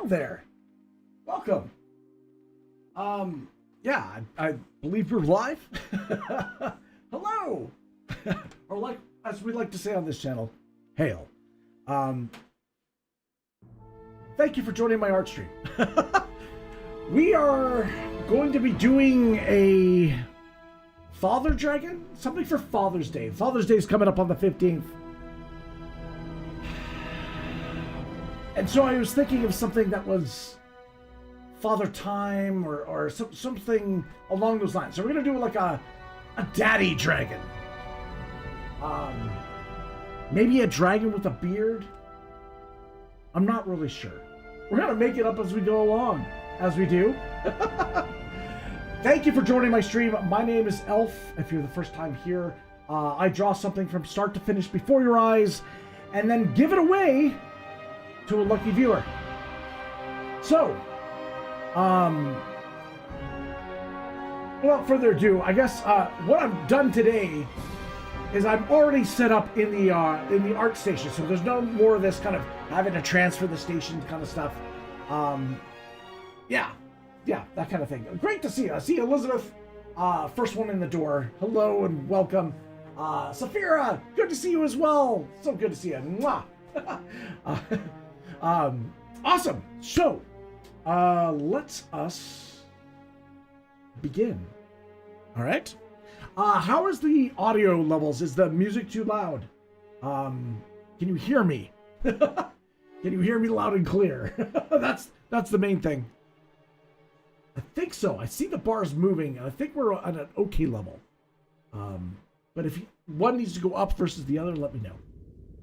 there. Welcome. Yeah, I believe we're live. Hello. Or like, as we like to say on this channel, hail. Thank you for joining my art stream. We are going to be doing a Father Dragon? Something for Father's Day. Father's Day is coming up on the 15th. And so I was thinking of something that was Father Time or something along those lines. So we're going to do like a daddy dragon. Maybe a dragon with a beard? I'm not really sure. We're going to make it up as we go along, as we do. Thank you for joining my stream. My name is Elf. If you're the first time here, I draw something from start to finish before your eyes and then give it away to a lucky viewer. So, without further ado, I guess what I've done today is I'm already set up in the art station, so there's no more of this kind of having to transfer the station kind of stuff. Yeah, that kind of thing. Great to see you. I see Elizabeth, first one in the door. Hello and welcome. Safira, good to see you as well. So good to see you. Mwah. Awesome. So, let's us begin. All right. How is the audio levels? Is the music too loud? Can you hear me? Can you hear me loud and clear? That's the main thing. I think so. I see the bars moving. I think we're at an okay level. But if one needs to go up versus the other, let me know.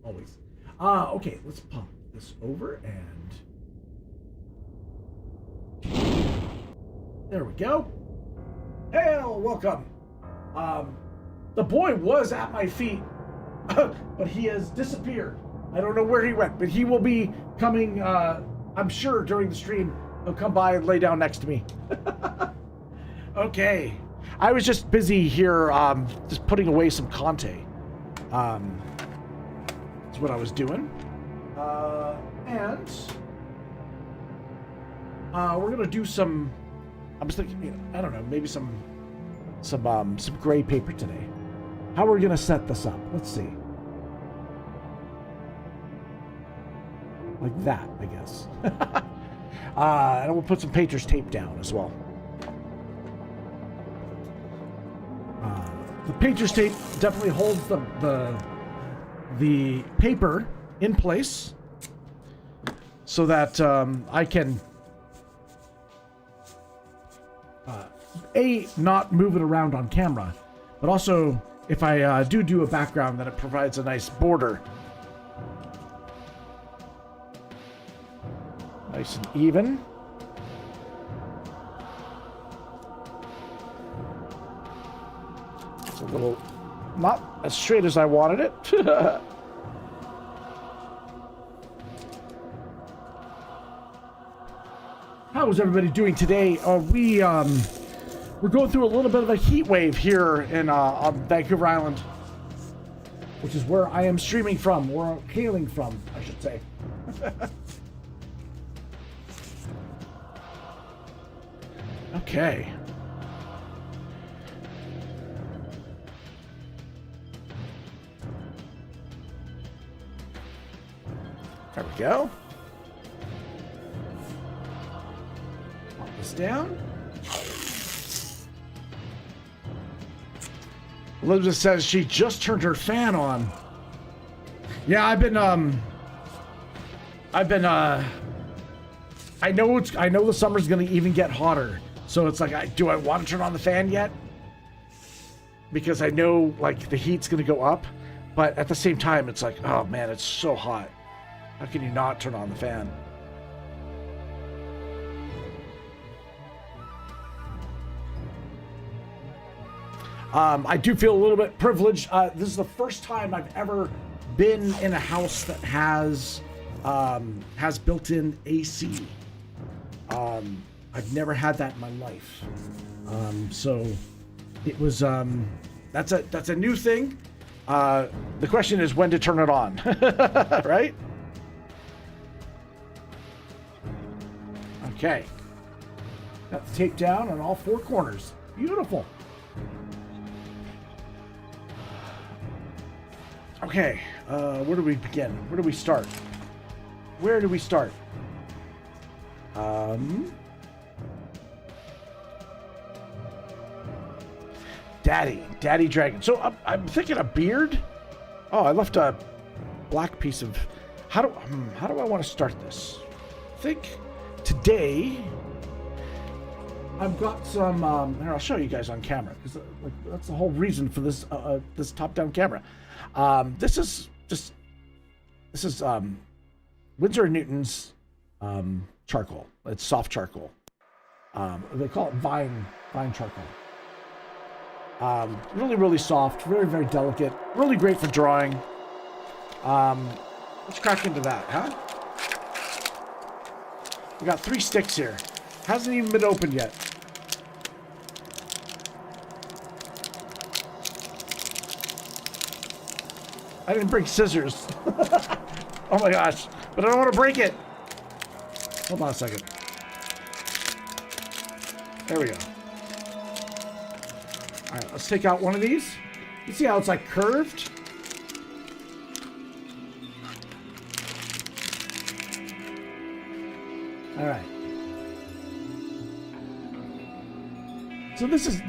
Always. Okay, let's pop this over and there we go. Hail, welcome. The boy was at my feet, but he has disappeared. I don't know where he went, but he will be coming, I'm sure during the stream. He'll come by and lay down next to me. Okay. I was just busy here, just putting away some Conte. That's what I was doing. And we're gonna do some. I was thinking, I don't know, maybe some gray paper today. How are we gonna set this up? Let's see. Like that, I guess. And we'll put some painter's tape down as well. The painter's tape definitely holds the paper in place so that I can not move it around on camera, but also if I do a background, then it provides a nice border. Nice and even. It's a little not as straight as I wanted it. How is everybody doing today? We're going through a little bit of a heat wave here in on Vancouver Island, which is where I am streaming from, or hailing from, I should say. Okay. There we go. Pop this down. Elizabeth says she just turned her fan on. Yeah, I know the summer's gonna even get hotter. So it's like, do I want to turn on the fan yet? Because I know like the heat's gonna go up, but at the same time, it's like, oh man, it's so hot. How can you not turn on the fan? I do feel a little bit privileged. This is the first time I've ever been in a house that has built-in AC. I've never had that in my life. So it was, that's a new thing. The question is when to turn it on, right? Okay. Got the tape down on all 4 corners. Beautiful. Okay, where do we begin? Where do we start? Where do we start? Daddy dragon. So I'm thinking a beard. Oh, I left a black piece of. How do I want to start this? I think today I've got some. Here, I'll show you guys on camera because that's the whole reason for this this top-down camera. This is Winsor & Newton's charcoal. It's soft charcoal. They call it vine charcoal. Really, really soft, very, very delicate, really great for drawing. Let's crack into that, huh? We got 3 sticks here. Hasn't even been opened yet. I didn't bring scissors. Oh my gosh, but I don't want to break it. Hold on a second. There we go. All right, let's take out one of these. You see how it's like curved? All right. So this is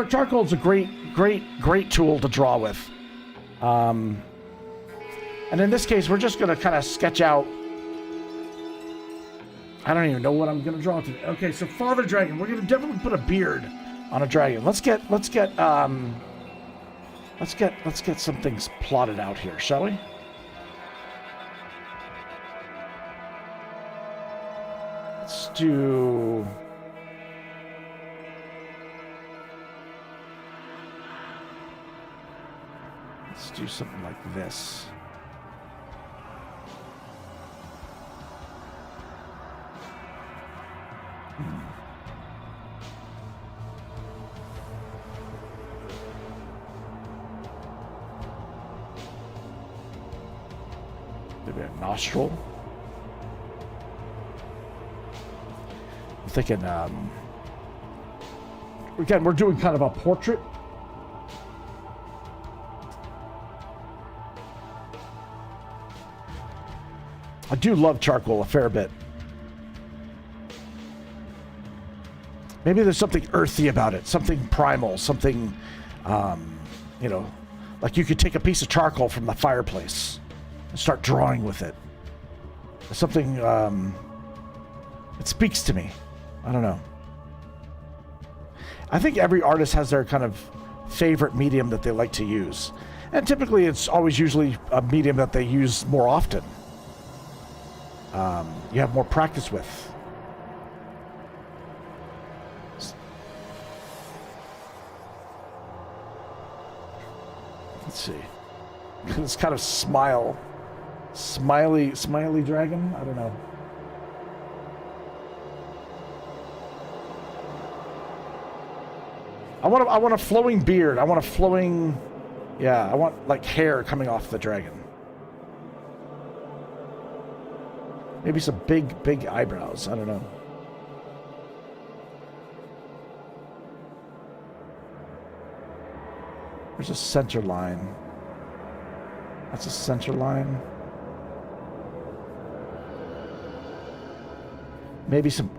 charcoal is a great tool to draw with. And in this case, we're just going to kind of sketch out. I don't even know what I'm going to draw today. Okay, so Father Dragon. We're going to definitely put a beard on a dragon. Let's get some things plotted out here, shall we? Let's do. Let's do something like this. Maybe a nostril. I'm thinking, again, we're doing kind of a portrait. I do love charcoal a fair bit. Maybe there's something earthy about it, something primal, something, you know, like you could take a piece of charcoal from the fireplace and start drawing with it. Something, it speaks to me. I don't know. I think every artist has their kind of favorite medium that they like to use. And typically it's always usually a medium that they use more often. You have more practice with. Let's see. It's kind of smiley dragon. I don't know. I want a flowing beard. I want a flowing, yeah. I want like hair coming off the dragon. Maybe some big eyebrows. I don't know. There's a center line. That's a center line. Maybe some,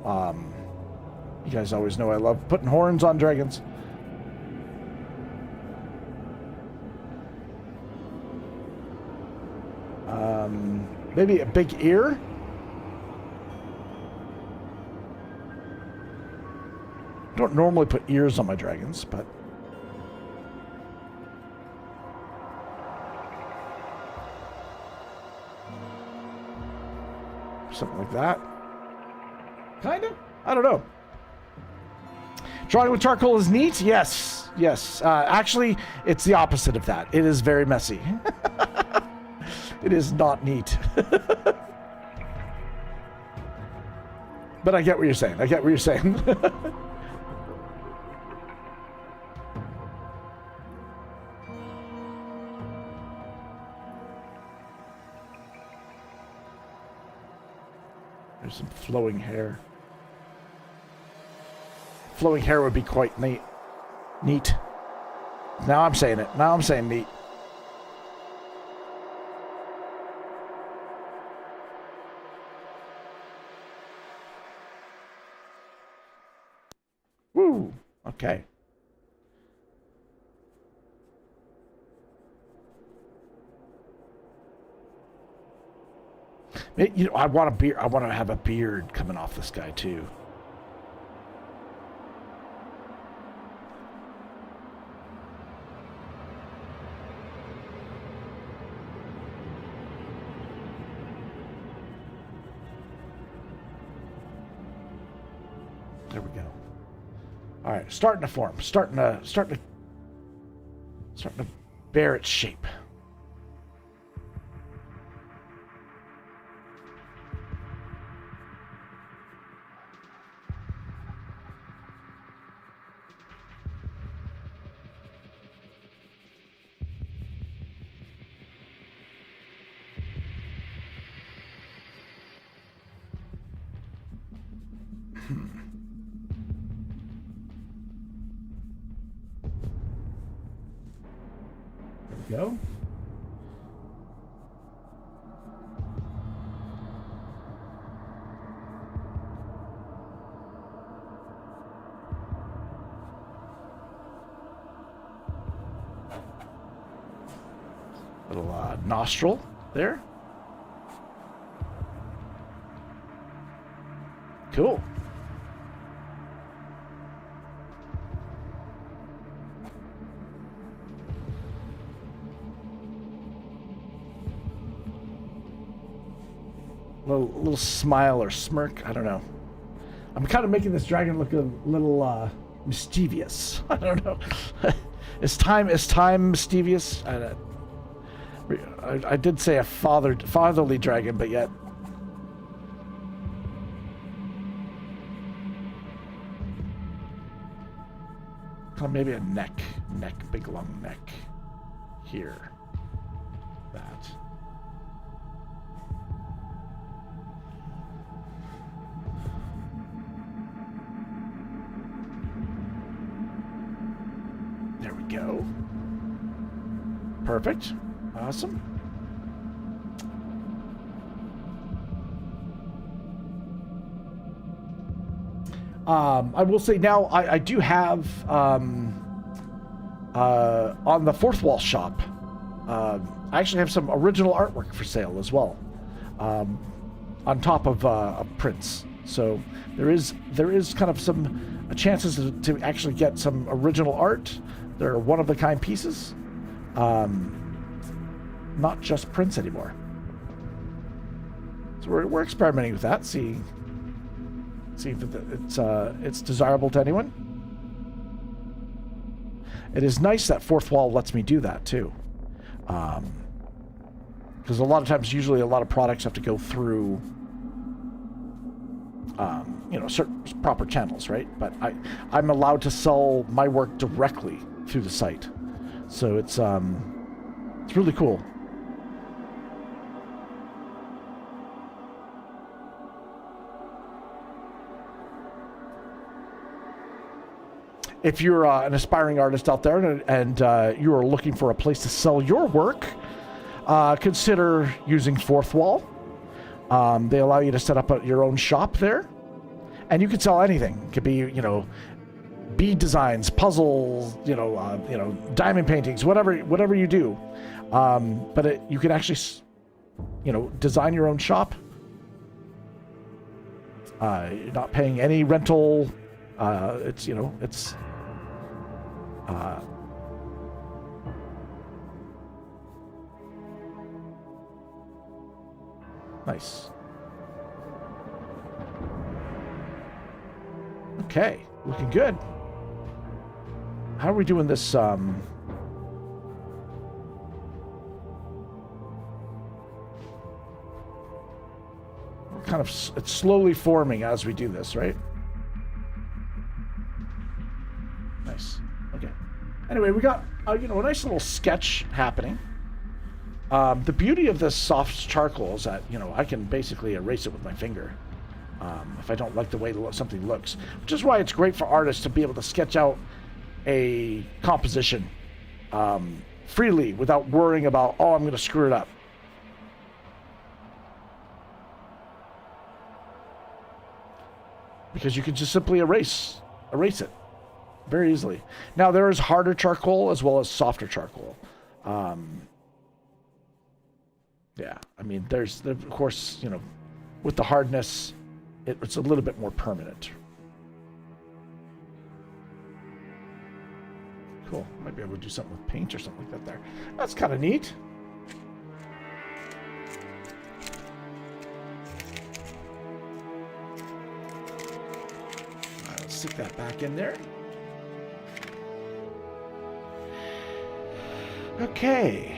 you guys always know I love putting horns on dragons. Maybe a big ear. I don't normally put ears on my dragons, but something like that. Kind of? I don't know. Drawing with charcoal is neat? Yes. Yes. Actually, it's the opposite of that. It is very messy. It is not neat. But I get what you're saying. There's some flowing hair. flowing hair would be quite neat. Neat. Now I'm saying it. Now I'm saying neat. Woo. Okay. You know, I want a beard. I want to have a beard coming off this guy too. There we go. All right, starting to form, starting to bear its shape. Go. Little nostril there. Cool. Little smile or smirk. I don't know. I'm kind of making this dragon look a little mischievous. I don't know. Is time mischievous? I did say a fatherly dragon, but yet. Kind of maybe a neck, big long neck. Here. That. There we go. Perfect. Awesome. I will say now I do have on the fourth wall shop. I actually have some original artwork for sale as well, on top of prints. So there is kind of some chances to actually get some original art. They're one-of-a-kind pieces, not just prints anymore. So we're experimenting with that. See if it's desirable to anyone. It is nice that fourth wall lets me do that too, because a lot of times, usually, a lot of products have to go through, certain proper channels, right? But I'm allowed to sell my work directly through the site, so it's really cool. If you're an aspiring artist out there and you are looking for a place to sell your work, consider using Fourth Wall. They allow you to set up your own shop there, and you can sell anything. It could be, bead designs, puzzles, diamond paintings, whatever you do. But you can actually, design your own shop. You're not paying any rental. It's nice. Okay, looking good. How are we doing this? It's slowly forming as we do this, right? Nice. Okay. Anyway, we got a nice little sketch happening. The beauty of this soft charcoal is that I can basically erase it with my finger. if I don't like the way something looks. Which is why it's great for artists to be able to sketch out a composition freely without worrying about, oh, I'm going to screw it up. Because you can just simply erase it very easily. Now, there is harder charcoal as well as softer charcoal. Yeah, I mean, there's, of course, you know, with the hardness, it's a little bit more permanent. Cool. Might be able to do something with paint or something like that there. That's kind of neat. Let's stick that back in there. Okay.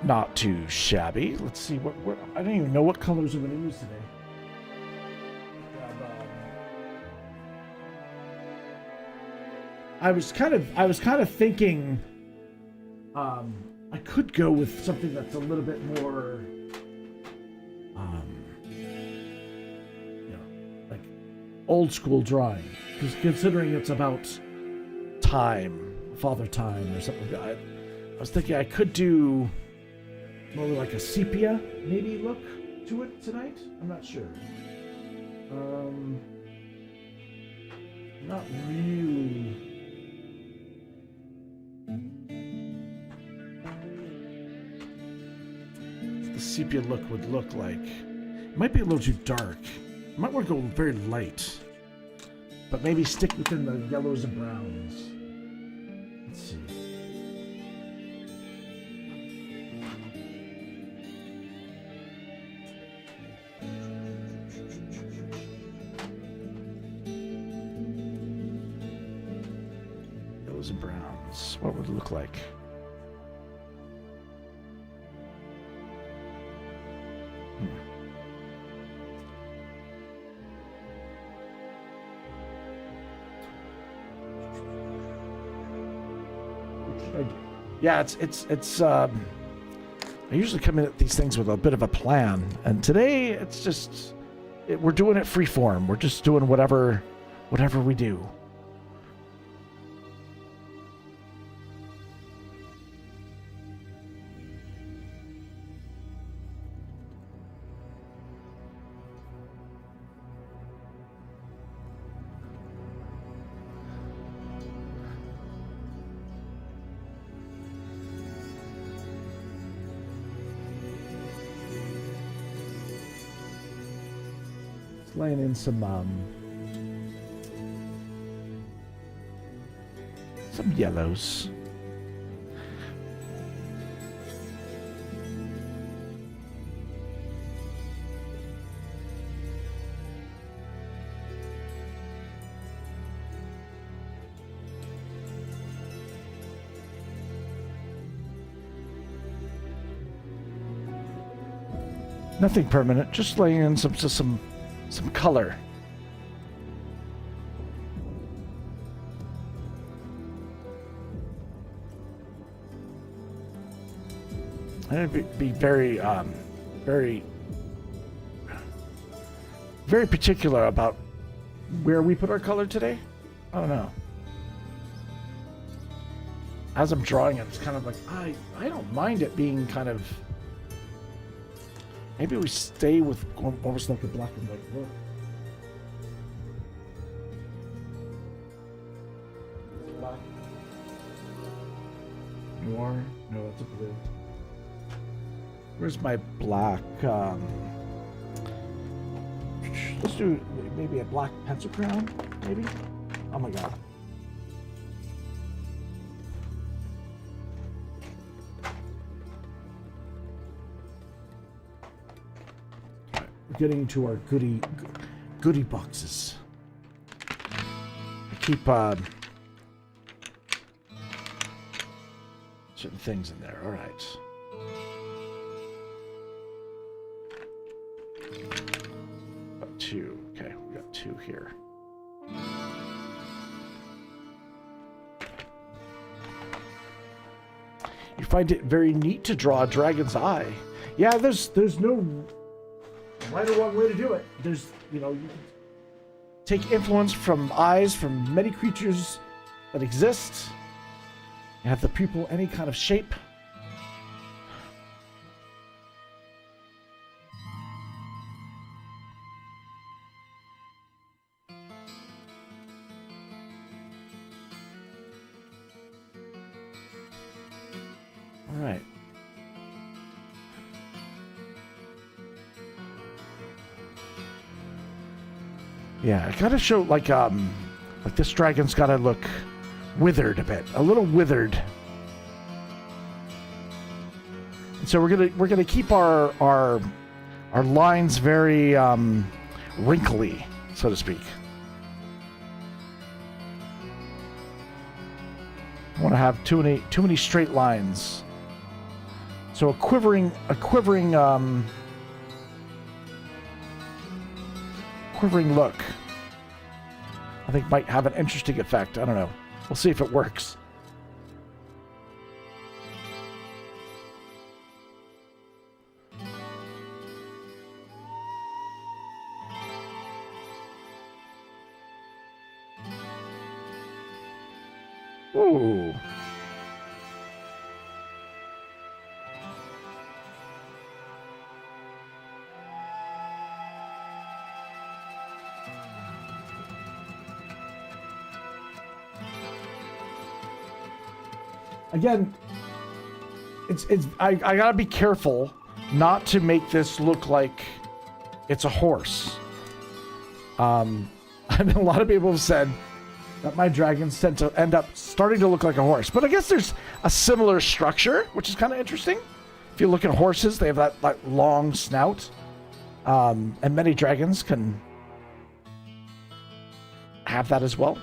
Not too shabby. Let's see what I don't even know what colors I'm going to use today. I was kind of thinking I could go with something that's a little bit more you know, like old school drawing, because considering it's about time, Father Time or something like that. I was thinking I could do more like a sepia maybe look to it tonight. I'm not sure. Not really. The sepia look would look like. It might be a little too dark. I might want to go very light, but maybe stick within the yellows and browns. Let's see. Yellows and browns. What would it look like? Yeah, it's I usually come in at these things with a bit of a plan, and today it's just we're doing it free form. We're just doing whatever we do. Laying in some yellows. Nothing permanent, just laying in some color. And it'd be very particular about where we put our color today. I don't know. As I'm drawing it, it's kind of like I don't mind it being kind of. Maybe we stay with almost like a black and white look. Black. Noir? No, that's a blue. Where's my black? Let's do maybe a black pencil crayon, maybe? Oh my god. Getting into our goodie boxes. I keep certain things in there. All right. Got two. Okay, we got two here. You find it very neat to draw a dragon's eye. Yeah, there's no right or wrong way to do it. There's, you know, you can take influence from eyes from many creatures that exist. You have the pupil any kind of shape. All right. Yeah, I gotta show like this dragon's gotta look withered a bit, a little withered. And so we're gonna keep our lines very wrinkly, so to speak. I want to have too many straight lines. So a quivering look, I think might have an interesting effect. I don't know. We'll see if it works. Ooh. Again, I gotta be careful not to make this look like it's a horse. And a lot of people have said that my dragons tend to end up starting to look like a horse. But I guess there's a similar structure, which is kind of interesting. If you look at horses, they have that long snout. And many dragons can have that as well.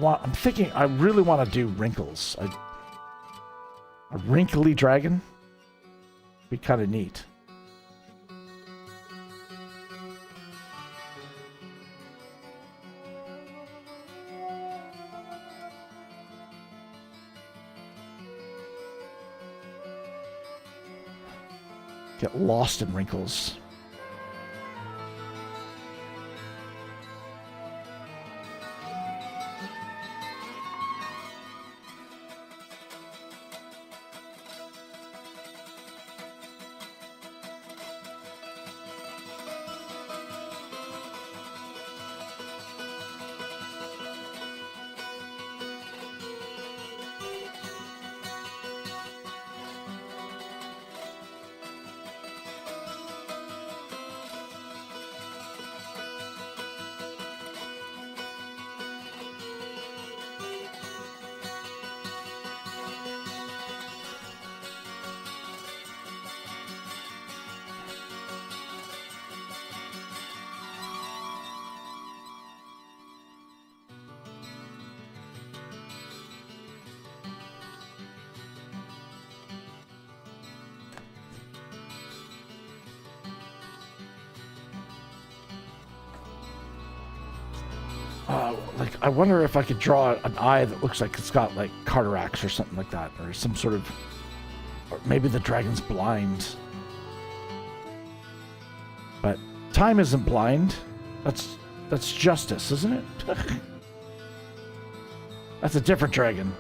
I'm thinking I really want to do wrinkles. A wrinkly dragon would be kind of neat. Get lost in wrinkles. Like, I wonder if I could draw an eye that looks like it's got, like, cataracts or something like that, or some sort of... Or maybe the dragon's blind. But time isn't blind. That's justice, isn't it? That's a different dragon.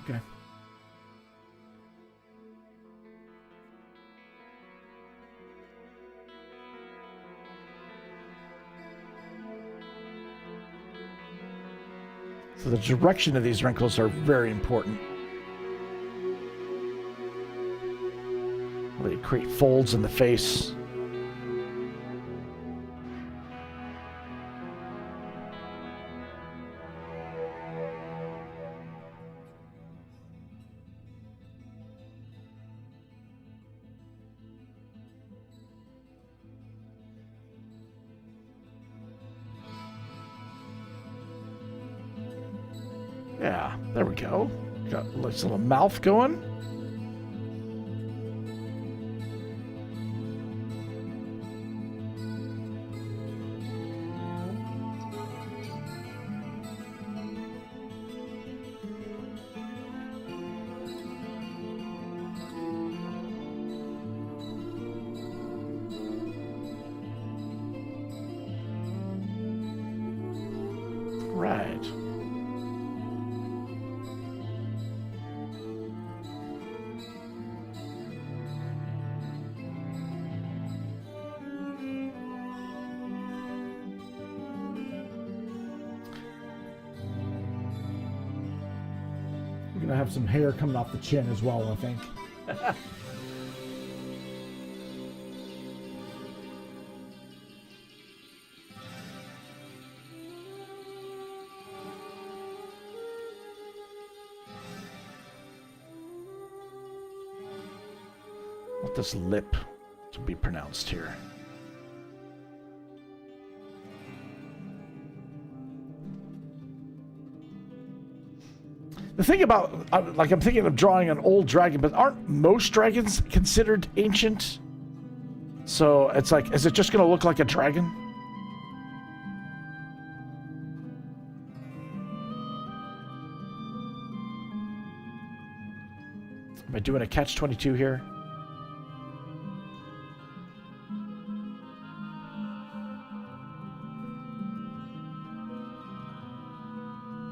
Okay. So the direction of these wrinkles are very important. They create folds in the face. Yeah, there we go. Got a nice little mouth going. Right. We're gonna have some hair coming off the chin as well, I think. Want this lip to be pronounced here. The thing about, like, I'm thinking of drawing an old dragon, but aren't most dragons considered ancient? So it's like, is it just going to look like a dragon? Am I doing a catch-22 here?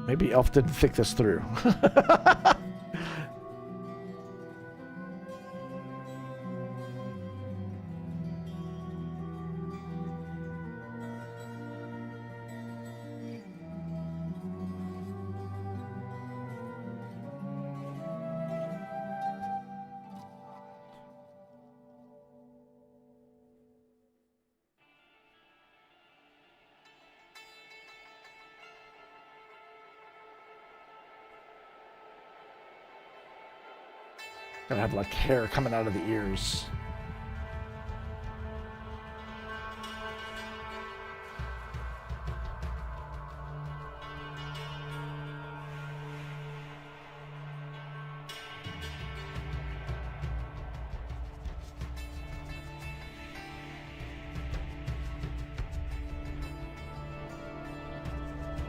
Maybe Elf didn't think this through. Gonna have like hair coming out of the ears.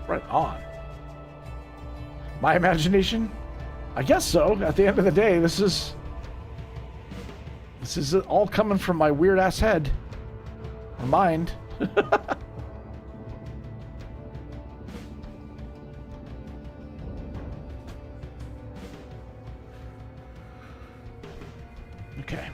Right on. My imagination? I guess so. At the end of the day, this is all coming from my weird ass head, or mind. Okay.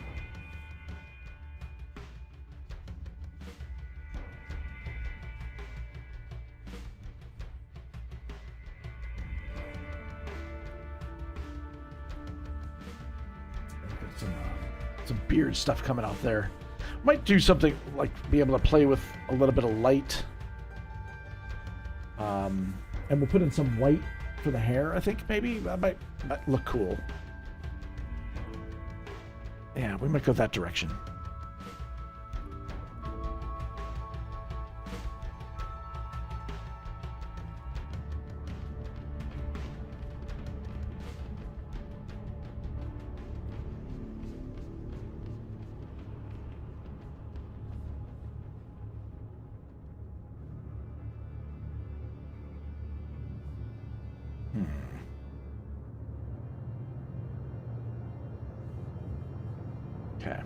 Some beard stuff coming out there. Might do something like be able to play with a little bit of light. And we'll put in some white for the hair, I think, maybe. That might look cool. Yeah, we might go that direction. Okay.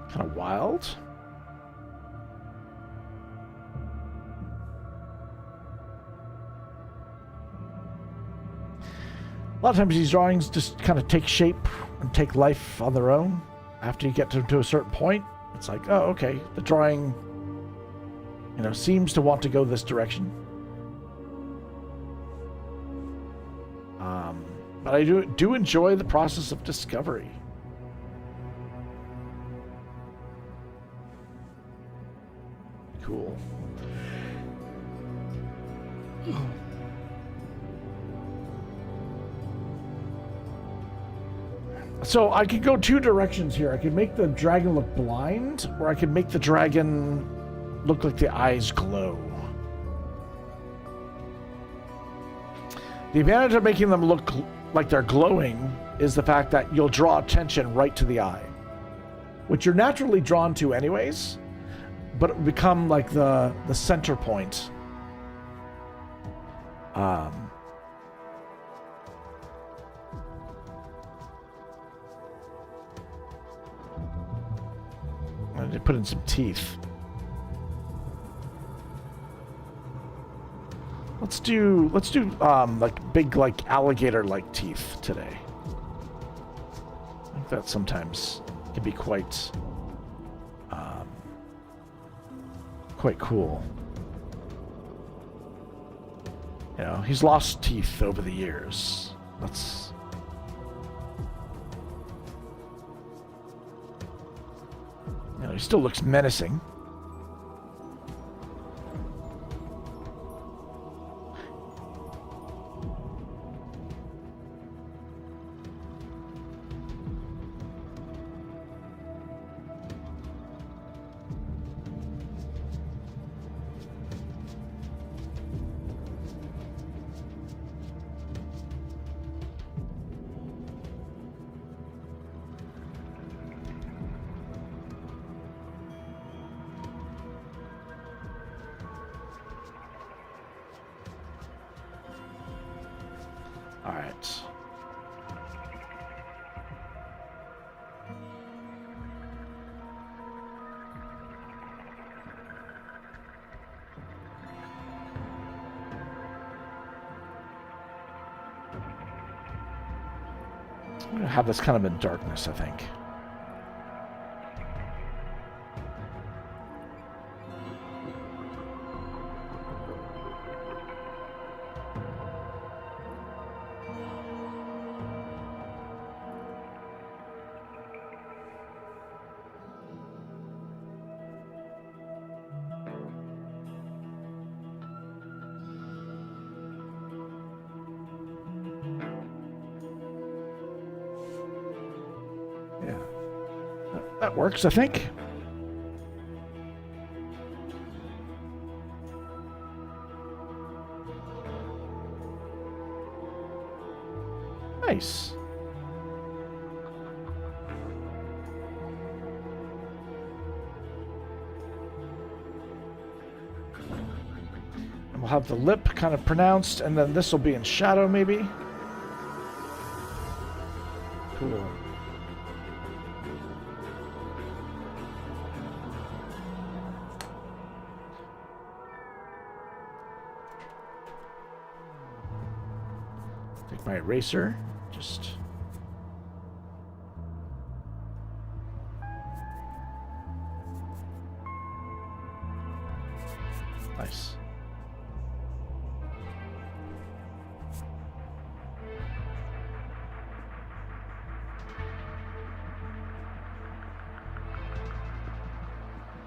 Kind of wild. A lot of times these drawings just kind of take shape and take life on their own after you get to a certain point. It's like, oh, okay, the drawing, you know, seems to want to go this direction. But I do enjoy the process of discovery. Cool. So I could go two directions here. I could make the dragon look blind, or I could make the dragon look like the eyes glow. The advantage of making them look like they're glowing is the fact that you'll draw attention right to the eye, which you're naturally drawn to anyways, but it will become like the center point. I need to put in some teeth. Let's do like big, like alligator-like teeth today. I think that sometimes can be quite cool. You know, he's lost teeth over the years. Let's. You know, he still looks menacing. All right. I'm gonna have this kind of in darkness, I think. That works, I think. Nice. And we'll have the lip kind of pronounced, and then this will be in shadow, maybe. Cool. Take my eraser, just... Nice.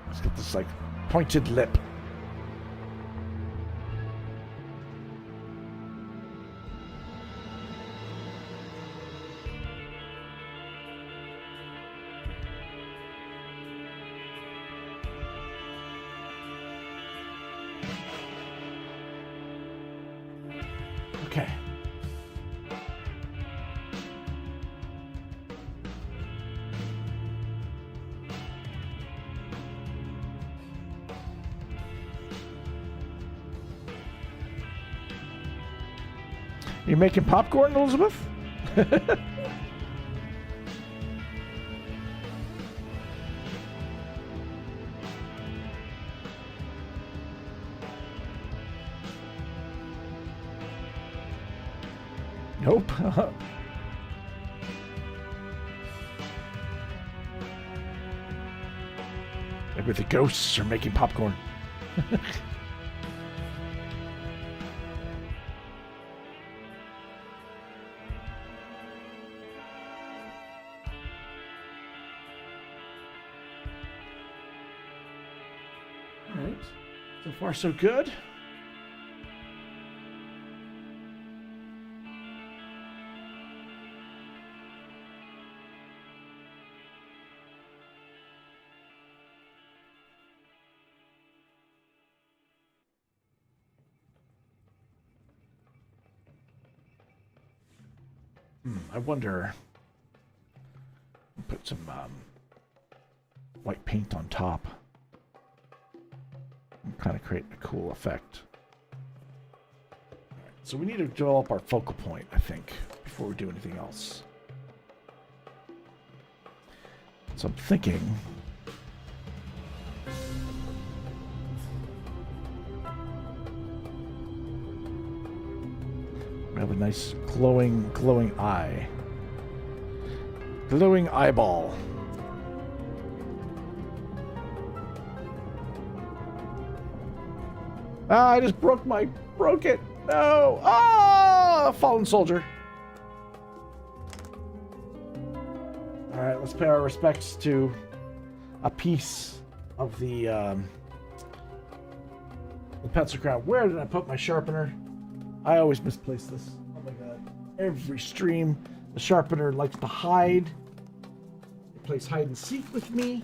Let's get this, like, pointed lip. Okay. You making popcorn, Elizabeth? Nope. Maybe the ghosts are making popcorn. All right. So far, so good. I wonder... Put some white paint on top. Kind of create a cool effect. Right, so we need to develop our focal point, I think, before we do anything else. So I'm thinking... we have a nice glowing eye. Glowing eyeball. Ah, I just broke it. No. Ah, fallen soldier. All right, let's pay our respects to a piece of the pencil crown. Where did I put my sharpener? I always misplace this. Oh my god. Every stream, the sharpener likes to hide. It plays hide and seek with me.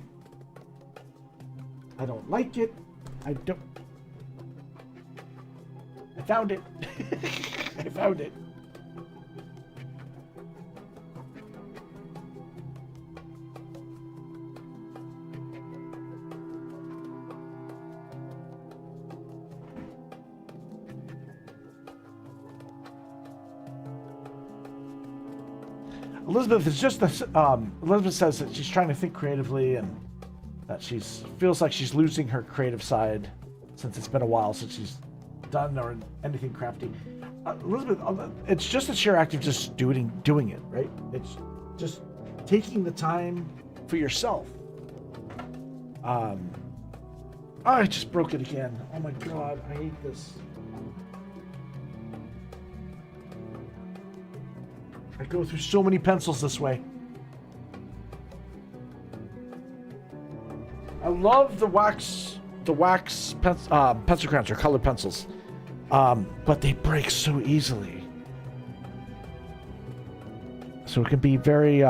I don't like it. I found it. I found it. Elizabeth is just Elizabeth says that she's trying to think creatively and that feels like she's losing her creative side since it's been a while since she's done or anything crafty. Elizabeth, it's just the sheer act of just doing it, right? It's just taking the time for yourself. I just broke it again. Oh my god, I hate this. I go through so many pencils this way. I love the wax pencil crayons or colored pencils, but they break so easily. So it can be very,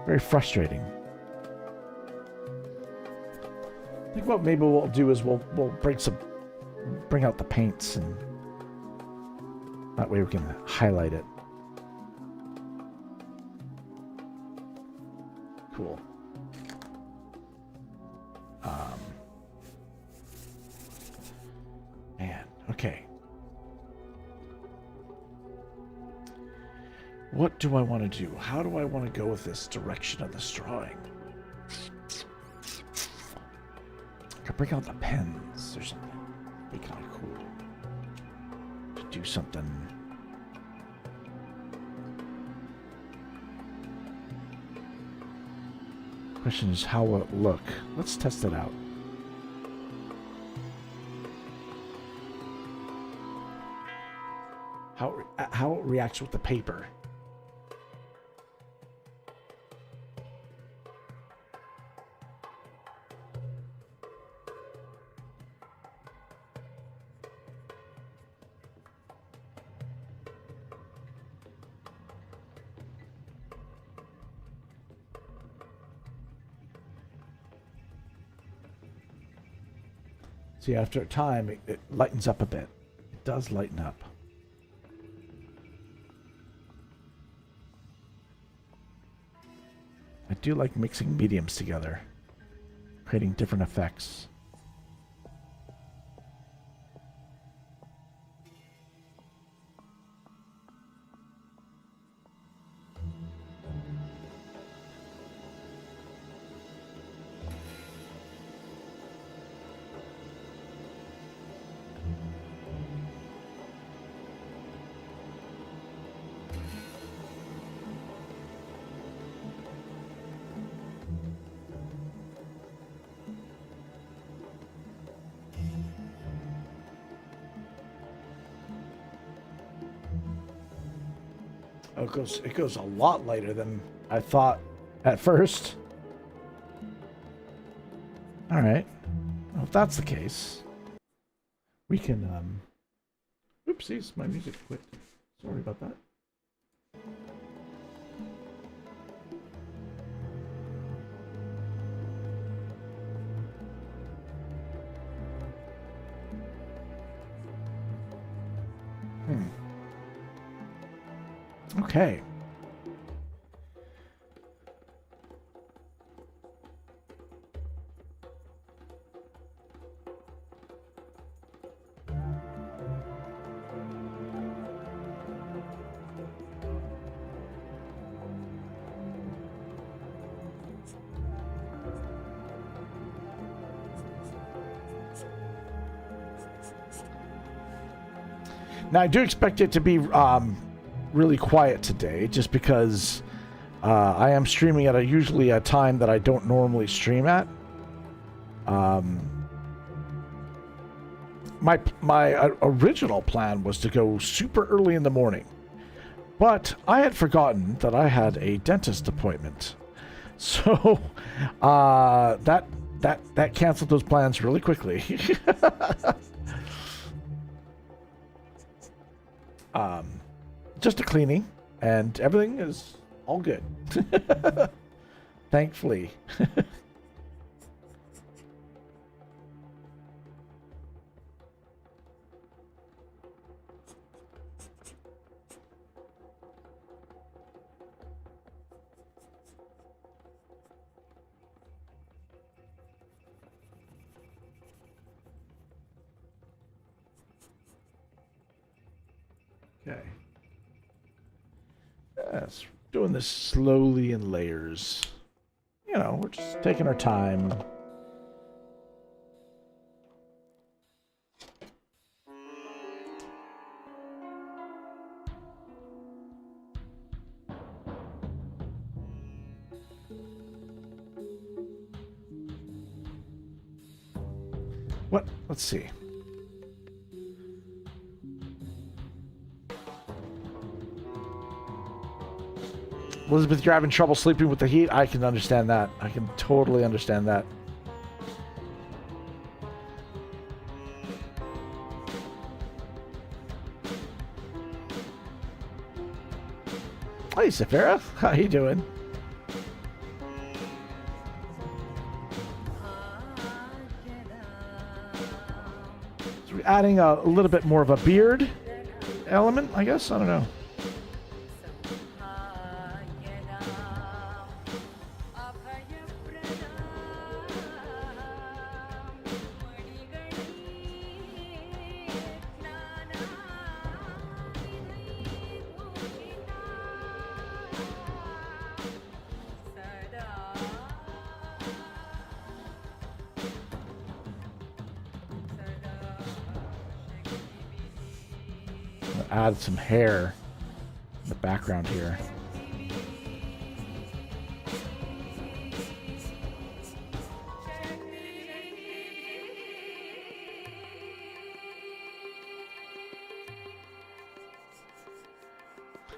very frustrating. I think what maybe we'll do is we'll bring out the paints, and that way we can highlight it. Cool. Man, okay. What do I want to do? How do I want to go with this direction of this drawing? I could bring out the pens or something. It'd be kind of cool to do something. Question is, how will it look? Let's test it out. How it reacts with the paper. See, after a time, it lightens up a bit. It does lighten up. I do like mixing mediums together, creating different effects. Oh, it goes a lot lighter than I thought at first. All right. Well, if that's the case, we can, oopsies, my music quit. Sorry about that. Okay. Now, I do expect it to be really quiet today, just because I am streaming at usually a time that I don't normally stream at. My original plan was to go super early in the morning, but I had forgotten that I had a dentist appointment, so that canceled those plans really quickly. Just a cleaning, and everything is all good. Thankfully. Okay. Yes, doing this slowly in layers. You know, we're just taking our time. What? Let's see. Elizabeth, you're having trouble sleeping with the heat? I can understand that. I can totally understand that. Hey, Saphira. How you doing? So we're adding a little bit more of a beard element, I guess? I don't know. Add some hair in the background here.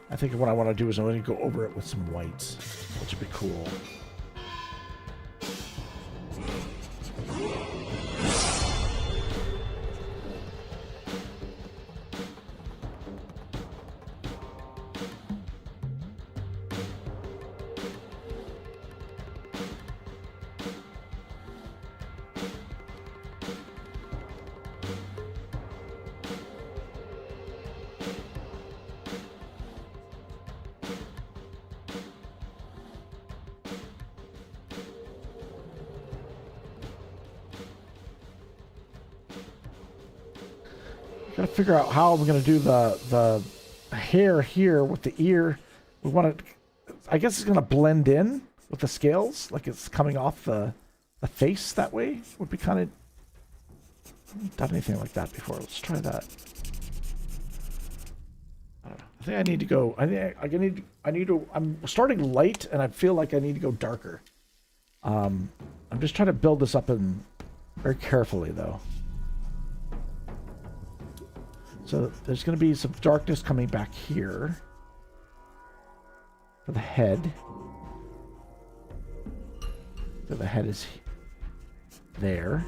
I think what I want to do is I'm going to go over it with some whites, which would be cool. Gotta figure out how we're gonna do the hair here with the ear. We want to. I guess it's gonna blend in with the scales, like it's coming off the face that way. Would be kind of. Haven't done anything like that before. Let's try that. I don't know. I think I need to go. I need to. I'm starting light, and I feel like I need to go darker. I'm just trying to build this up in very carefully, though. So there's going to be some darkness coming back here for the head. So the head is there.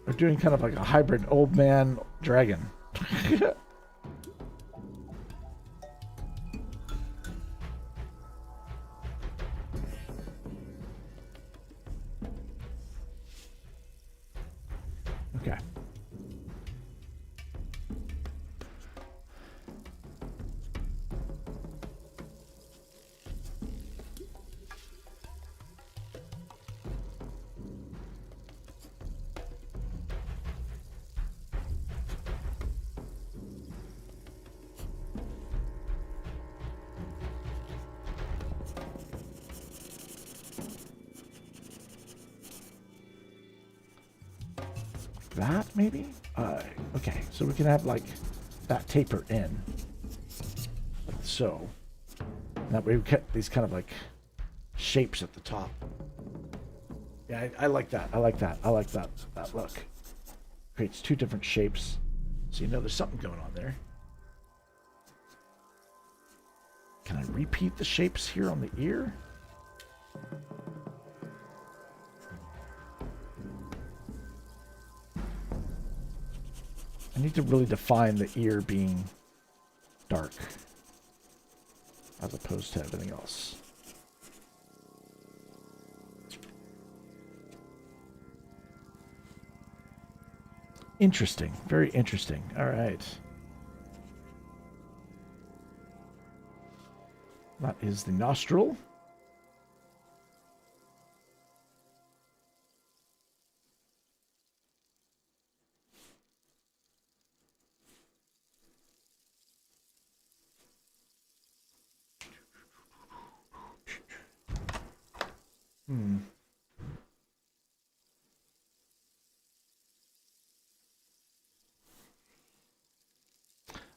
We're doing kind of like a hybrid old man dragon. Okay. That, maybe? Okay, so we can have, like, that taper in. Like so. That way we get these kind of, like, shapes at the top. Yeah, I like that. I like that. I like that look. Creates two different shapes. So you know there's something going on there. Can I repeat the shapes here on the ear? I need to really define the ear being dark as opposed to everything else. Interesting. Very interesting. All right. That is the nostril.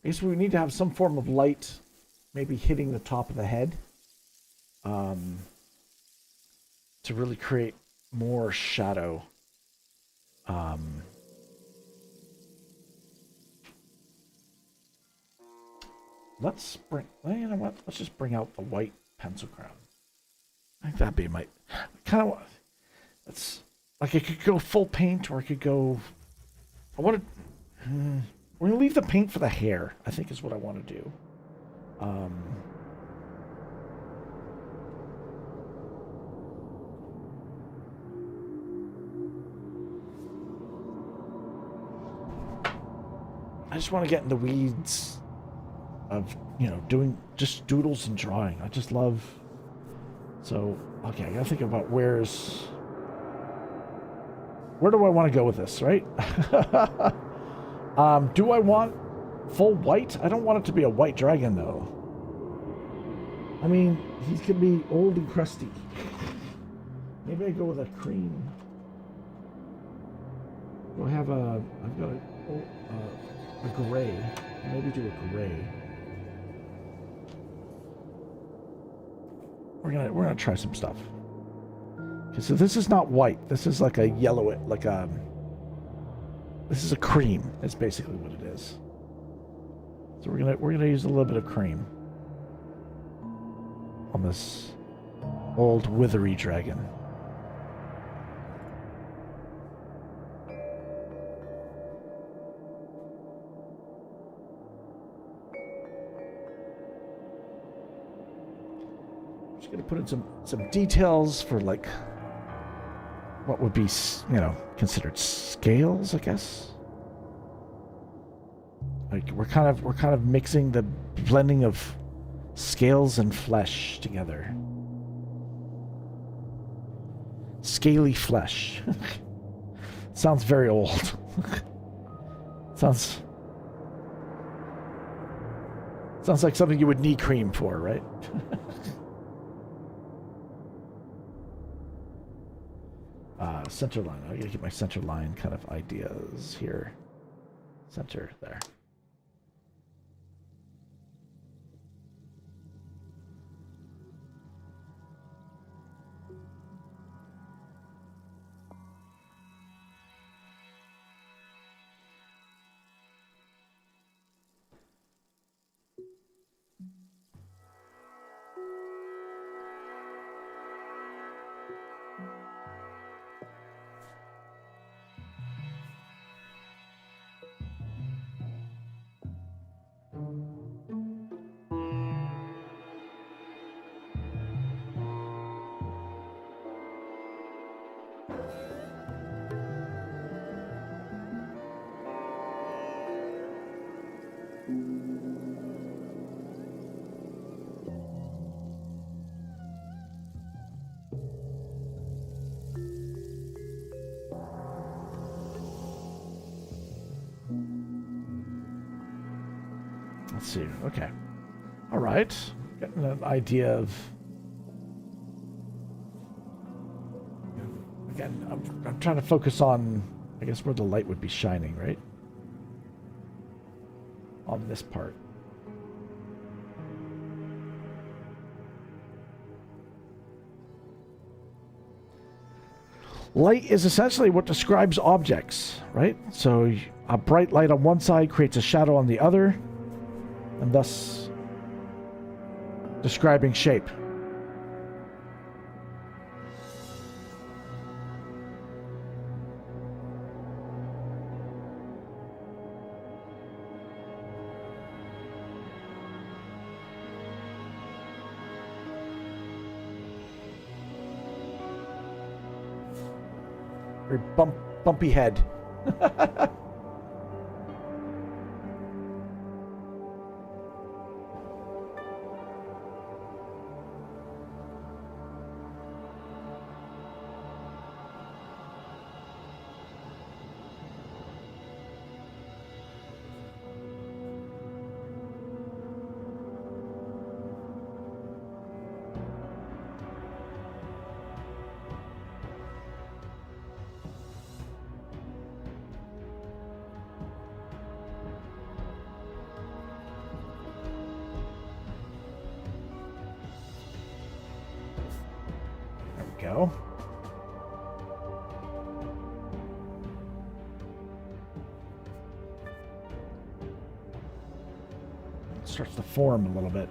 I guess we need to have some form of light maybe hitting the top of the head to really create more shadow. Let's bring, well, you know what? Let's just bring out the white pencil crown. I think that'd be my kind of. That's like it could go full paint, or it could go. I want to. We're gonna leave the paint for the hair. I think is what I want to do. I just want to get in the weeds of, you know, doing just doodles and drawing. I just love. So, okay, I gotta think about where do I want to go with this, right? Do I want full white? I don't want it to be a white dragon, though. I mean, he's gonna be old and crusty. Maybe I go with a cream. Do I have a? I've got a gray. Maybe do a gray. We're gonna try some stuff. Okay, so this is not white. This is like a yellow, like a. This is a cream. That's basically what it is. So we're gonna use a little bit of cream on this old withery dragon. Just gonna put in some details for like what would be, you know, considered scales, I guess. Like we're kind of mixing the blending of scales and flesh together. Scaly flesh. Sounds very old. Sounds like something you would need cream for, right? Center line. I gotta get my center line kind of ideas here. Center there. Let's see. Okay. All right. Getting an idea of again, I'm trying to focus on, I guess, where the light would be shining, right? On this part. Light is essentially what describes objects, right? So a bright light on one side creates a shadow on the other, and thus describing shape. Very bumpy head. Go. It starts to form a little bit.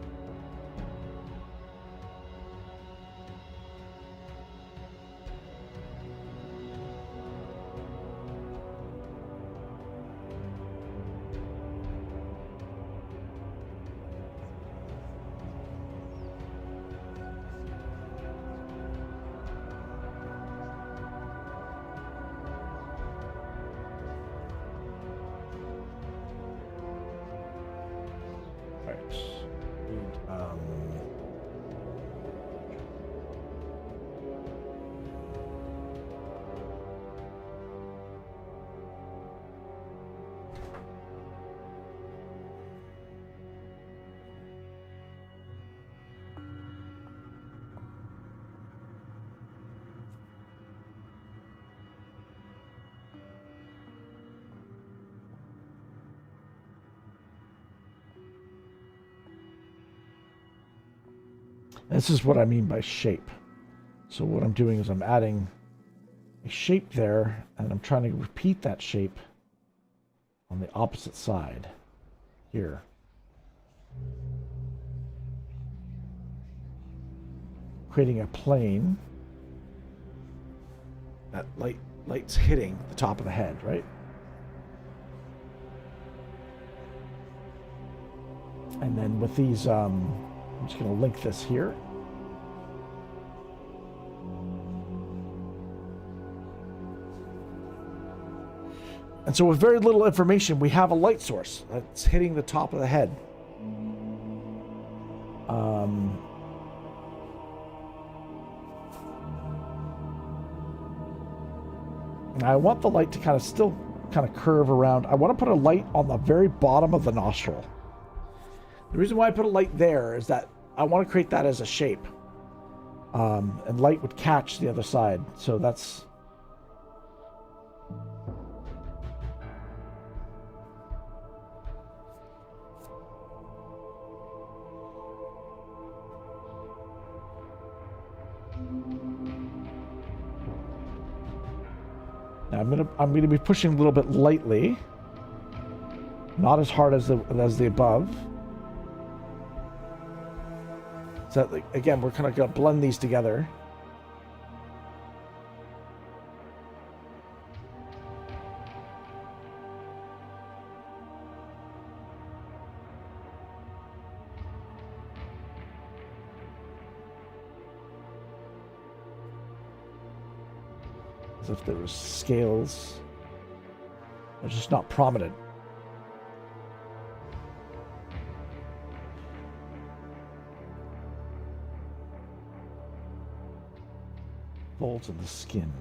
This is what I mean by shape. So what I'm doing is I'm adding a shape there, and I'm trying to repeat that shape on the opposite side here. Creating a plane that light's hitting the top of the head, right? And then with these, I'm just going to link this here. And so with very little information, we have a light source that's hitting the top of the head. And I want the light to kind of still kind of curve around. I want to put a light on the very bottom of the nostril. The reason why I put a light there is that I want to create that as a shape. And light would catch the other side. So that's... Now I'm gonna be pushing a little bit lightly, not as hard as the above. So that, again, we're kind of gonna blend these together. As if there was scales. They're just not prominent. Folds of the skin.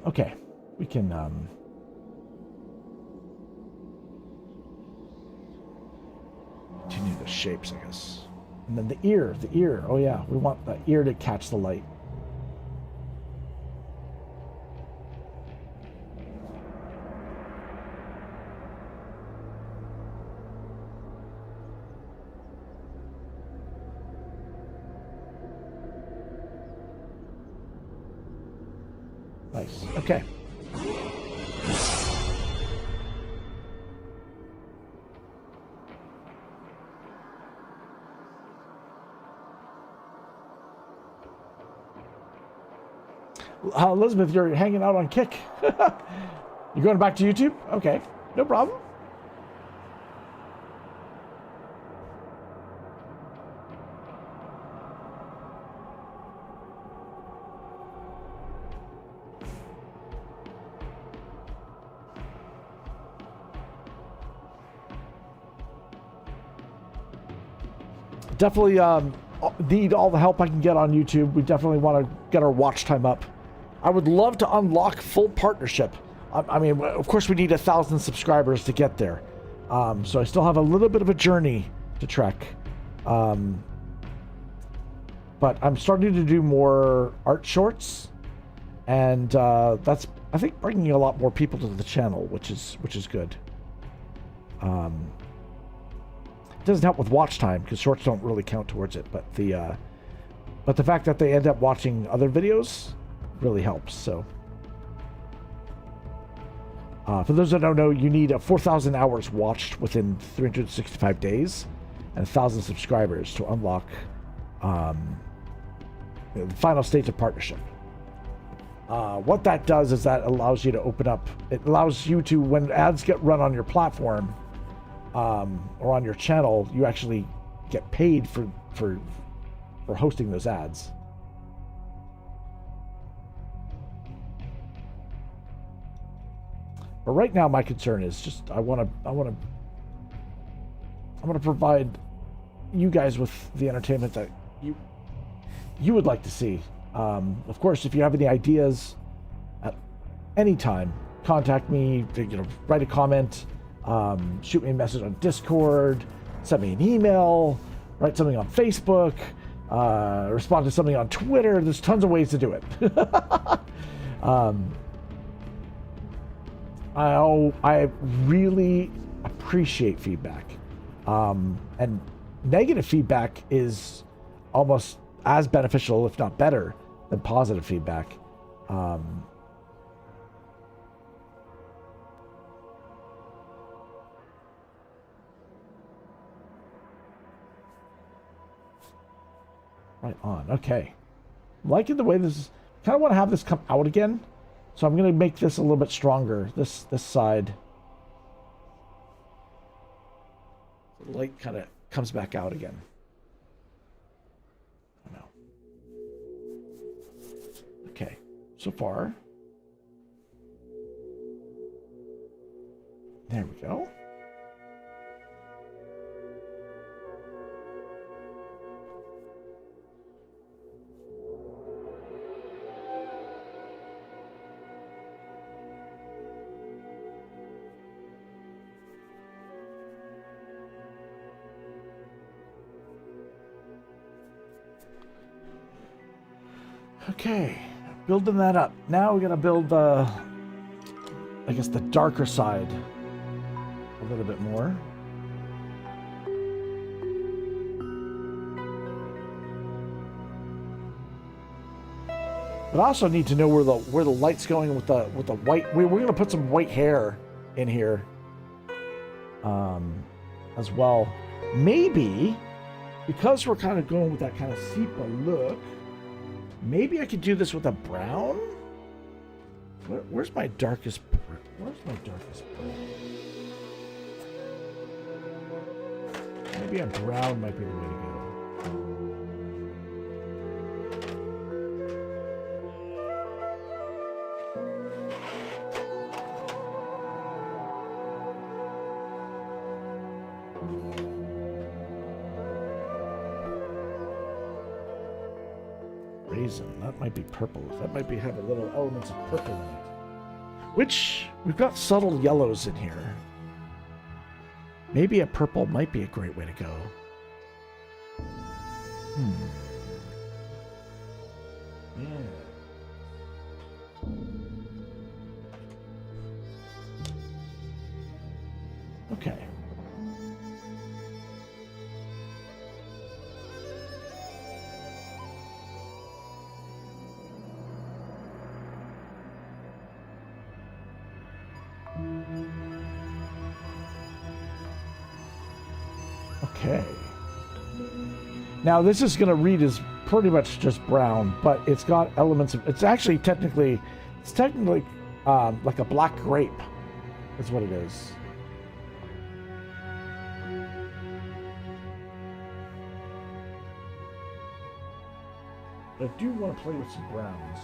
Okay. We can can do the shapes, I guess. And then the ear. Oh yeah, we want the ear to catch the light. Nice. Okay. Elizabeth, you're hanging out on Kick. You going back to YouTube? Okay, no problem. Definitely need all the help I can get on YouTube. We definitely want to get our watch time up. I would love to unlock full partnership. I mean, of course, we need 1,000 subscribers to get there. So I still have a little bit of a journey to trek. But I'm starting to do more art shorts, and that's, I think, bringing a lot more people to the channel, which is good. It doesn't help with watch time because shorts don't really count towards it, but the fact that they end up watching other videos really helps. So for those that don't know, you need 4,000 hours watched within 365 days and 1,000 subscribers to unlock the final stage of partnership. What that does is that allows you to open up, it allows you to, when ads get run on your platform or on your channel, you actually get paid for hosting those ads. But right now, my concern is just I want to provide you guys with the entertainment that you would like to see. Of course, if you have any ideas at any time, contact me. Write a comment, shoot me a message on Discord, send me an email, write something on Facebook, respond to something on Twitter. There's tons of ways to do it. I really appreciate feedback. And negative feedback is almost as beneficial, if not better, than positive feedback. Right on. Okay. Liking the way this is. Kind of want to have this come out again. So I'm going to make this a little bit stronger, this side. The light kind of comes back out again. I know. Okay, so far. There we go. Okay, building that up. Now we're gonna build I guess the darker side a little bit more. But I also need to know where the light's going with the white. We're gonna put some white hair in here as well. Maybe because we're kind of going with that kind of sepia look. Maybe I could do this with a brown? Where's my darkest brown? Maybe a brown might be the way to go. That might be purple. That might be have a little elements of purple in it. Which we've got subtle yellows in here. Maybe a purple might be a great way to go. Yeah. Okay. Okay. Now this is going to read as pretty much just brown, but it's got elements of. It's actually technically like a black grape. That's what it is. I do want to play with some browns.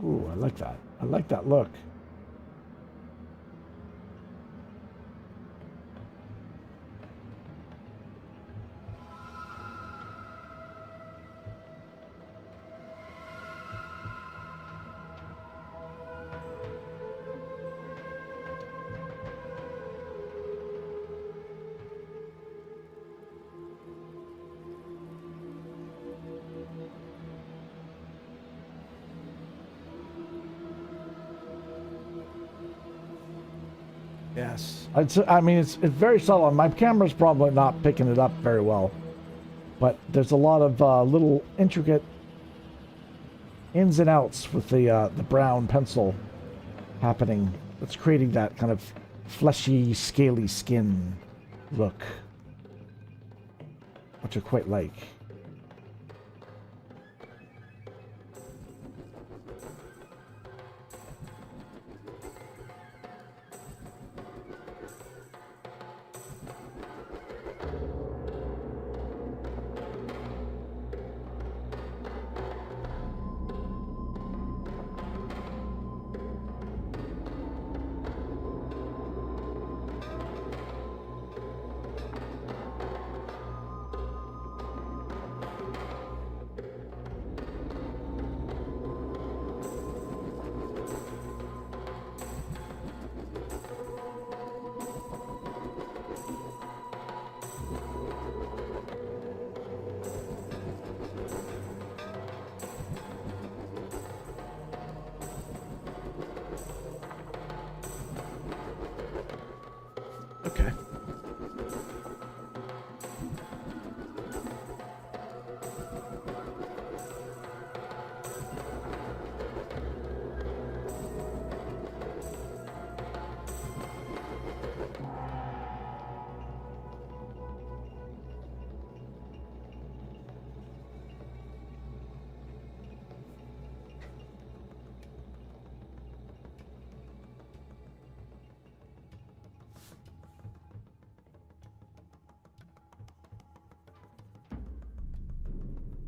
Ooh, I like that. I like that look. Yes. I mean, it's very subtle. My camera's probably not picking it up very well. But there's a lot of little intricate ins and outs with the brown pencil happening. It's creating that kind of fleshy, scaly skin look, which I quite like. Okay.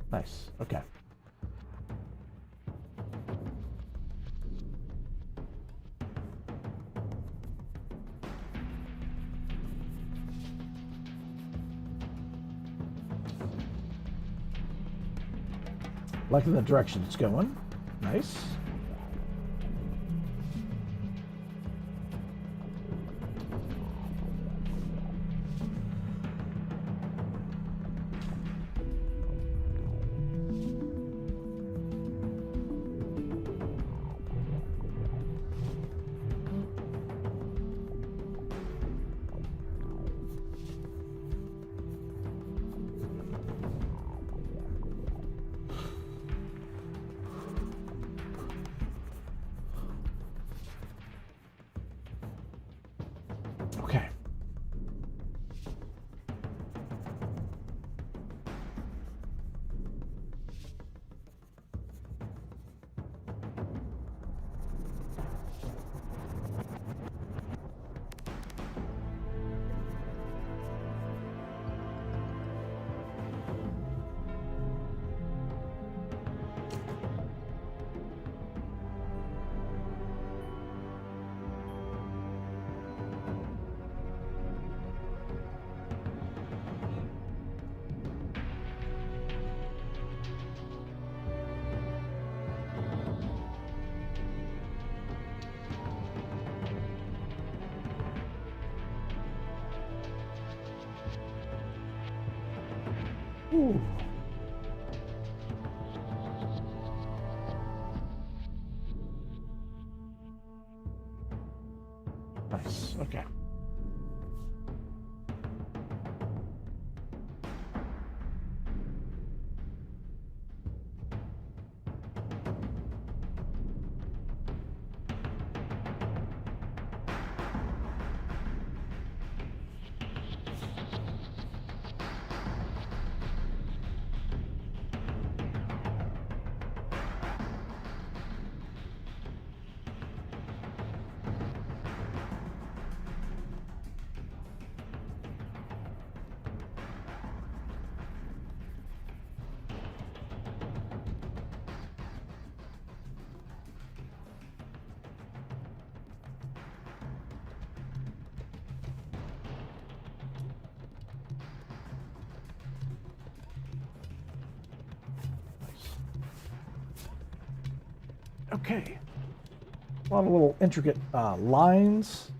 Nice. Okay. Liking the direction it's going. Nice. Okay. Ooh. Nice. Okay. Okay. A lot of little intricate lines.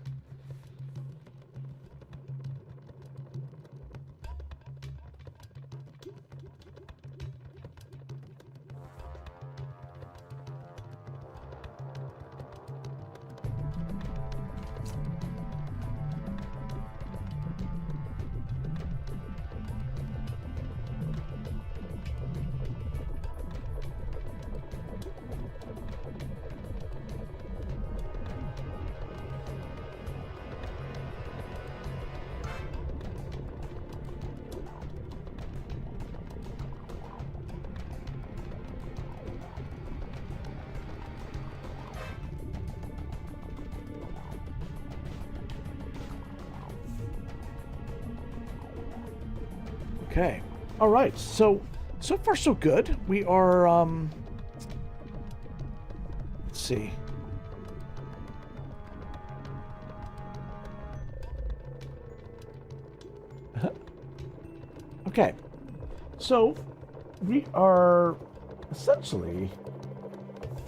Okay. All right. So far so good. We are let's see. Okay. So we are essentially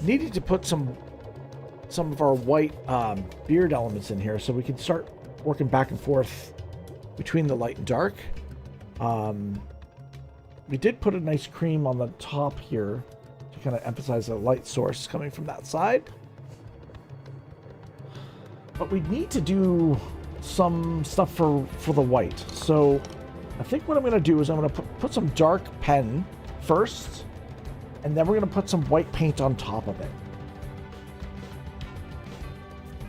needing to put some of our white beard elements in here so we can start working back and forth between the light and dark. We did put a nice cream on the top here to kind of emphasize the light source coming from that side. But we need to do some stuff for the white. So I think what I'm going to do is I'm going to put some dark pen first, and then we're going to put some white paint on top of it.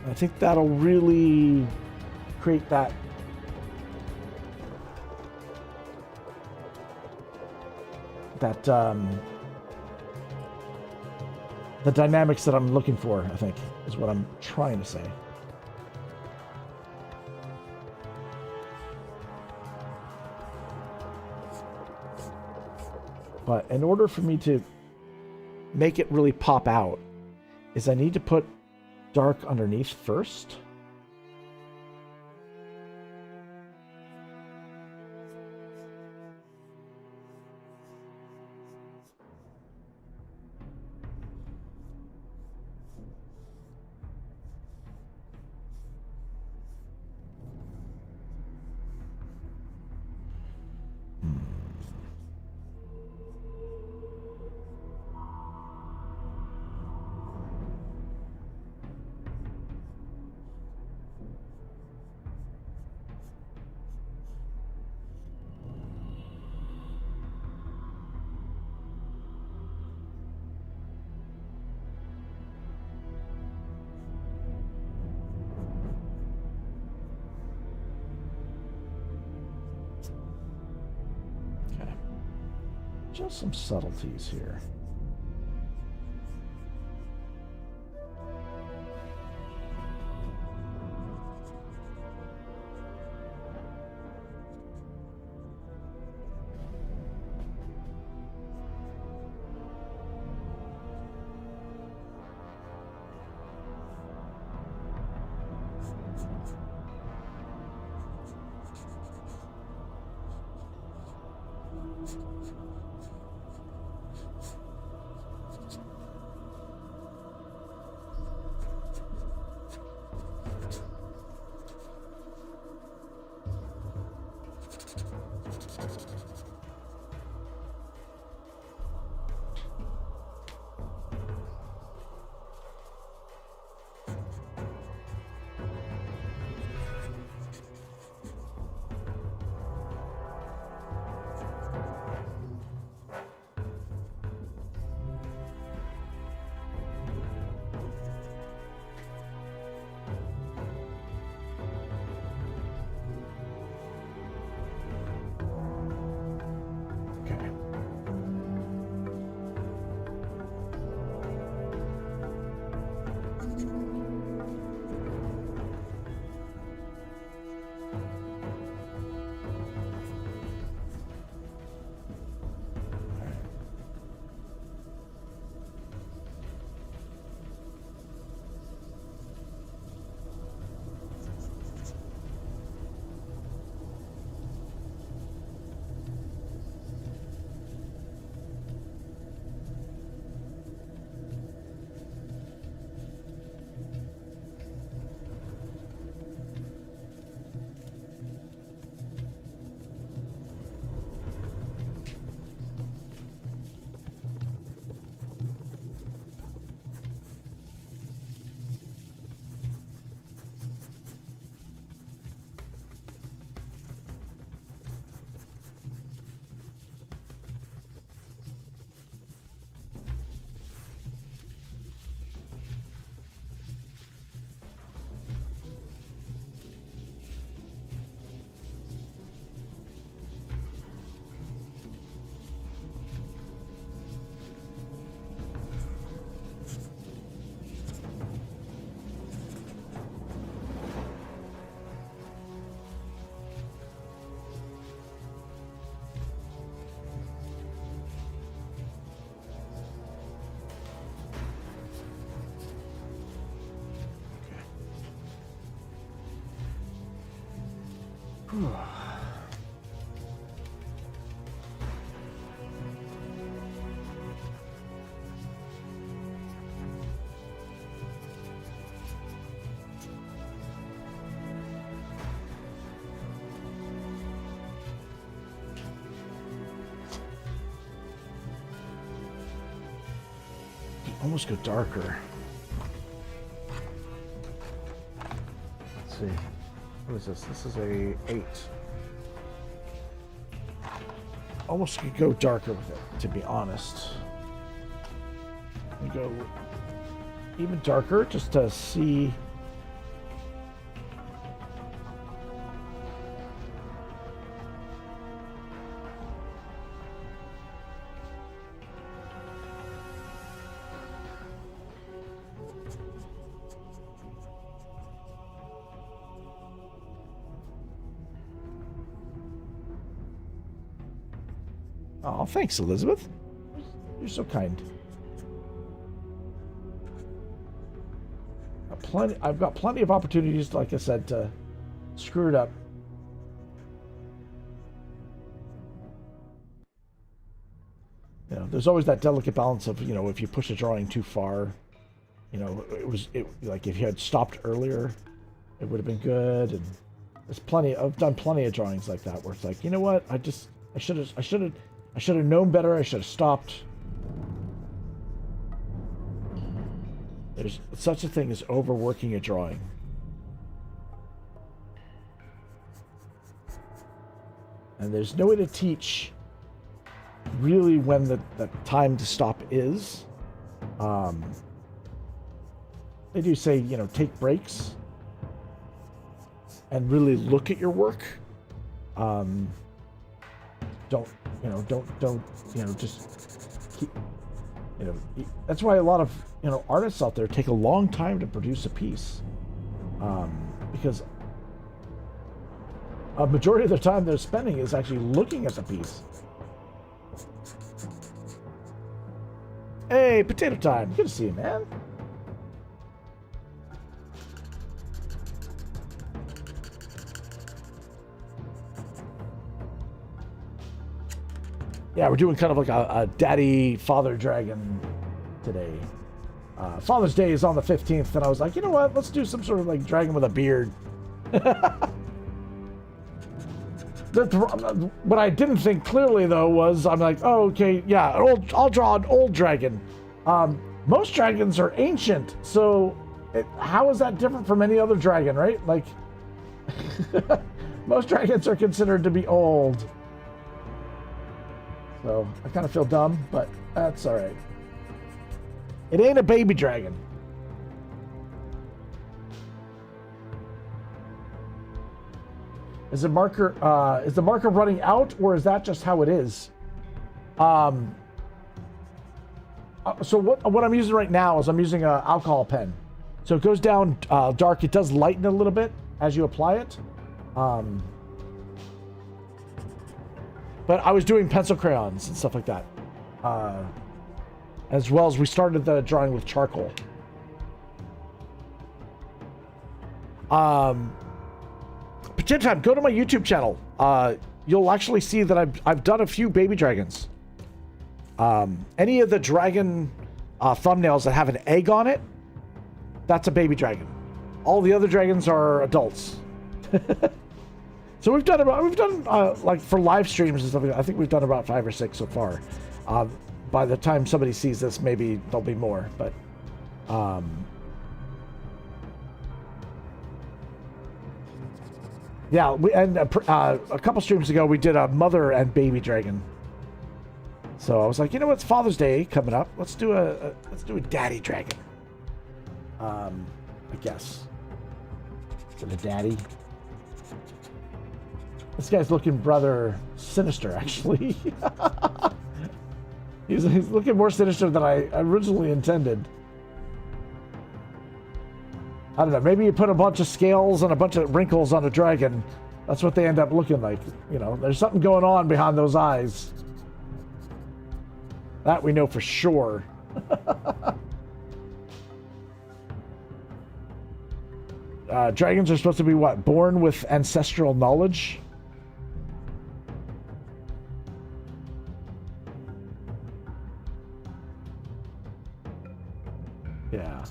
I think that'll really create that the dynamics that I'm looking for, I think, is what I'm trying to say. But in order for me to make it really pop out, is I need to put dark underneath first. Just some subtleties here. Almost go darker. Let's see. What is this? This is a 8. Almost could go darker with it, to be honest. We go even darker just to see. Oh, thanks, Elizabeth. You're so kind. I've got plenty of opportunities, like I said, to screw it up. You know, there's always that delicate balance of, you know, if you push a drawing too far, you know, like if you had stopped earlier, it would have been good. And there's plenty. I've done plenty of drawings like that where it's like, you know what, I should have known better. I should have stopped. There's such a thing as overworking a drawing. And there's no way to teach really when the time to stop is. They do say, you know, take breaks and really look at your work. Don't just keep, you know, that's why a lot of, you know, artists out there take a long time to produce a piece. Because a majority of the time they're spending is actually looking at the piece. Hey, potato time. Good to see you, man. Yeah, we're doing kind of like a daddy father dragon today. Father's Day is on the 15th, and I was like, you know what? Let's do some sort of like dragon with a beard. What I didn't think clearly though was I'm like, oh, okay, yeah, I'll draw an old dragon. Most dragons are ancient, so how is that different from any other dragon, right? Like, most dragons are considered to be old. So I kind of feel dumb, but that's all right. It ain't a baby dragon. Is the marker running out, or is that just how it is? So what I'm using right now is I'm using an alcohol pen. So it goes down dark. It does lighten a little bit as you apply it. But I was doing pencil crayons and stuff like that. As well as we started the drawing with charcoal. Potato time, go to my YouTube channel. You'll actually see that I've done a few baby dragons. Any of the dragon thumbnails that have an egg on it, that's a baby dragon. All the other dragons are adults. So we've done like for live streams and stuff. I think we've done about 5 or 6 so far. By the time somebody sees this, maybe there'll be more. But yeah, a couple streams ago we did a mother and baby dragon. So I was like, you know, it's Father's Day coming up. Let's do a daddy dragon. I guess. Is it a daddy? This guy's looking rather sinister, actually. he's looking more sinister than I originally intended. I don't know. Maybe you put a bunch of scales and a bunch of wrinkles on a dragon. That's what they end up looking like. You know, there's something going on behind those eyes. That we know for sure. Dragons are supposed to be what? Born with ancestral knowledge? Yeah.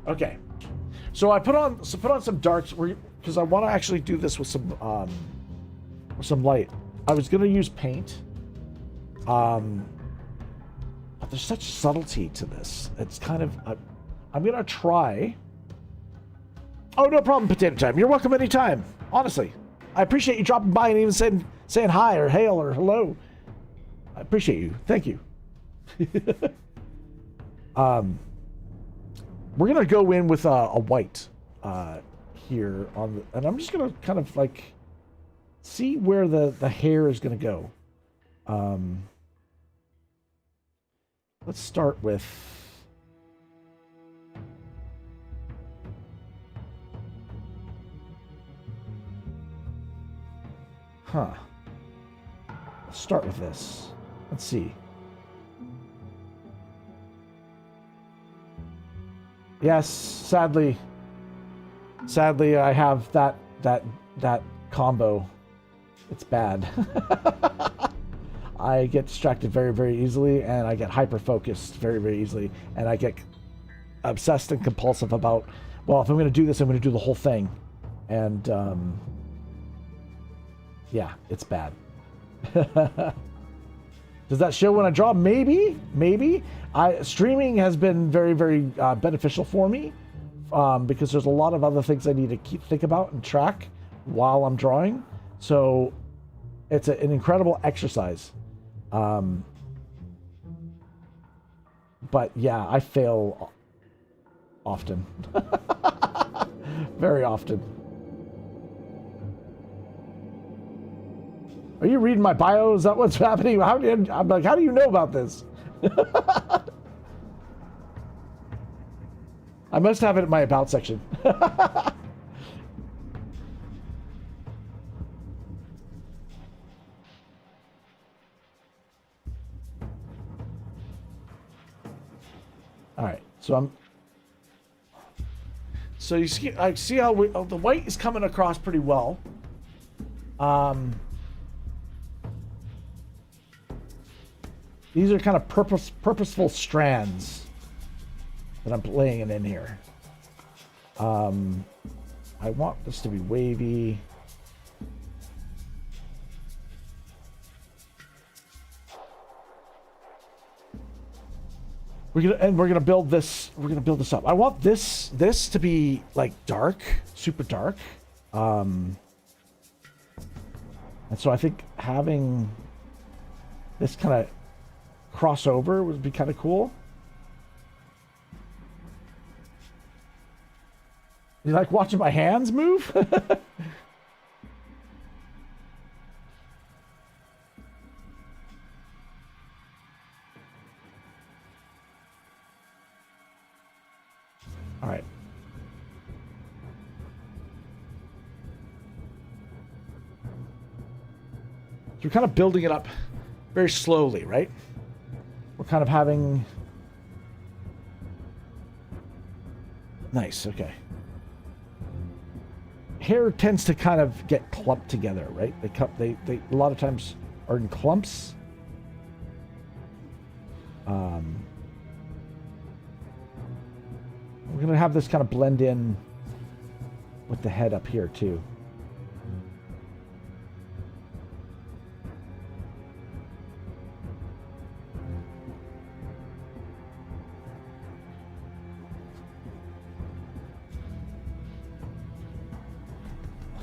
Okay. So I put on some darks because I want to actually do this with some light. I was gonna use paint. But there's such subtlety to this. It's kind of I'm gonna try. Oh, no problem, Potato Time. You're welcome anytime. Honestly, I appreciate you dropping by and even saying hi or hail or hello. I appreciate you. Thank you. We're gonna go in with a white here on the, and I'm just gonna kind of like see where the hair is gonna go. Let's start with let's start with this. Let's see. Yes, sadly, I have that combo. It's bad. I get distracted very, very easily, and I get hyper-focused very, very easily, and I get obsessed and compulsive about, well, if I'm going to do this, I'm going to do the whole thing. And, yeah, it's bad. Does that show when I draw? Maybe. Streaming has been very, very beneficial for me because there's a lot of other things I need to think about and track while I'm drawing. So it's an incredible exercise. But yeah, I fail often. Very often. Are you reading my bio? Is that what's happening? I'm like, how do you know about this? I must have it in my about section. All right, so you see, I see how the white is coming across pretty well. These are kind of purposeful strands that I'm laying in here. I want this to be wavy. We're gonna build this. We're gonna build this up. I want this to be like dark, super dark. And so I think having this kind of crossover would be kind of cool. You like watching my hands move? All right. So we're kind of building it up very slowly, right? We're kind of having... Nice, okay. Hair tends to kind of get clumped together, right? They a lot of times are in clumps. We're gonna have this kind of blend in with the head up here too.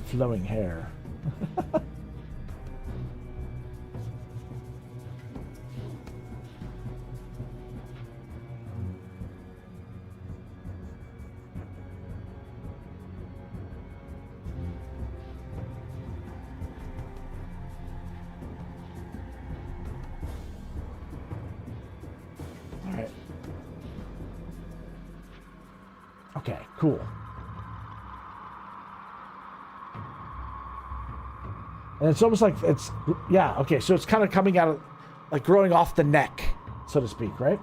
Flowing hair. All right. Okay, cool. And it's almost like it's, yeah, okay, so it's kind of coming out of, like growing off the neck, so to speak, right?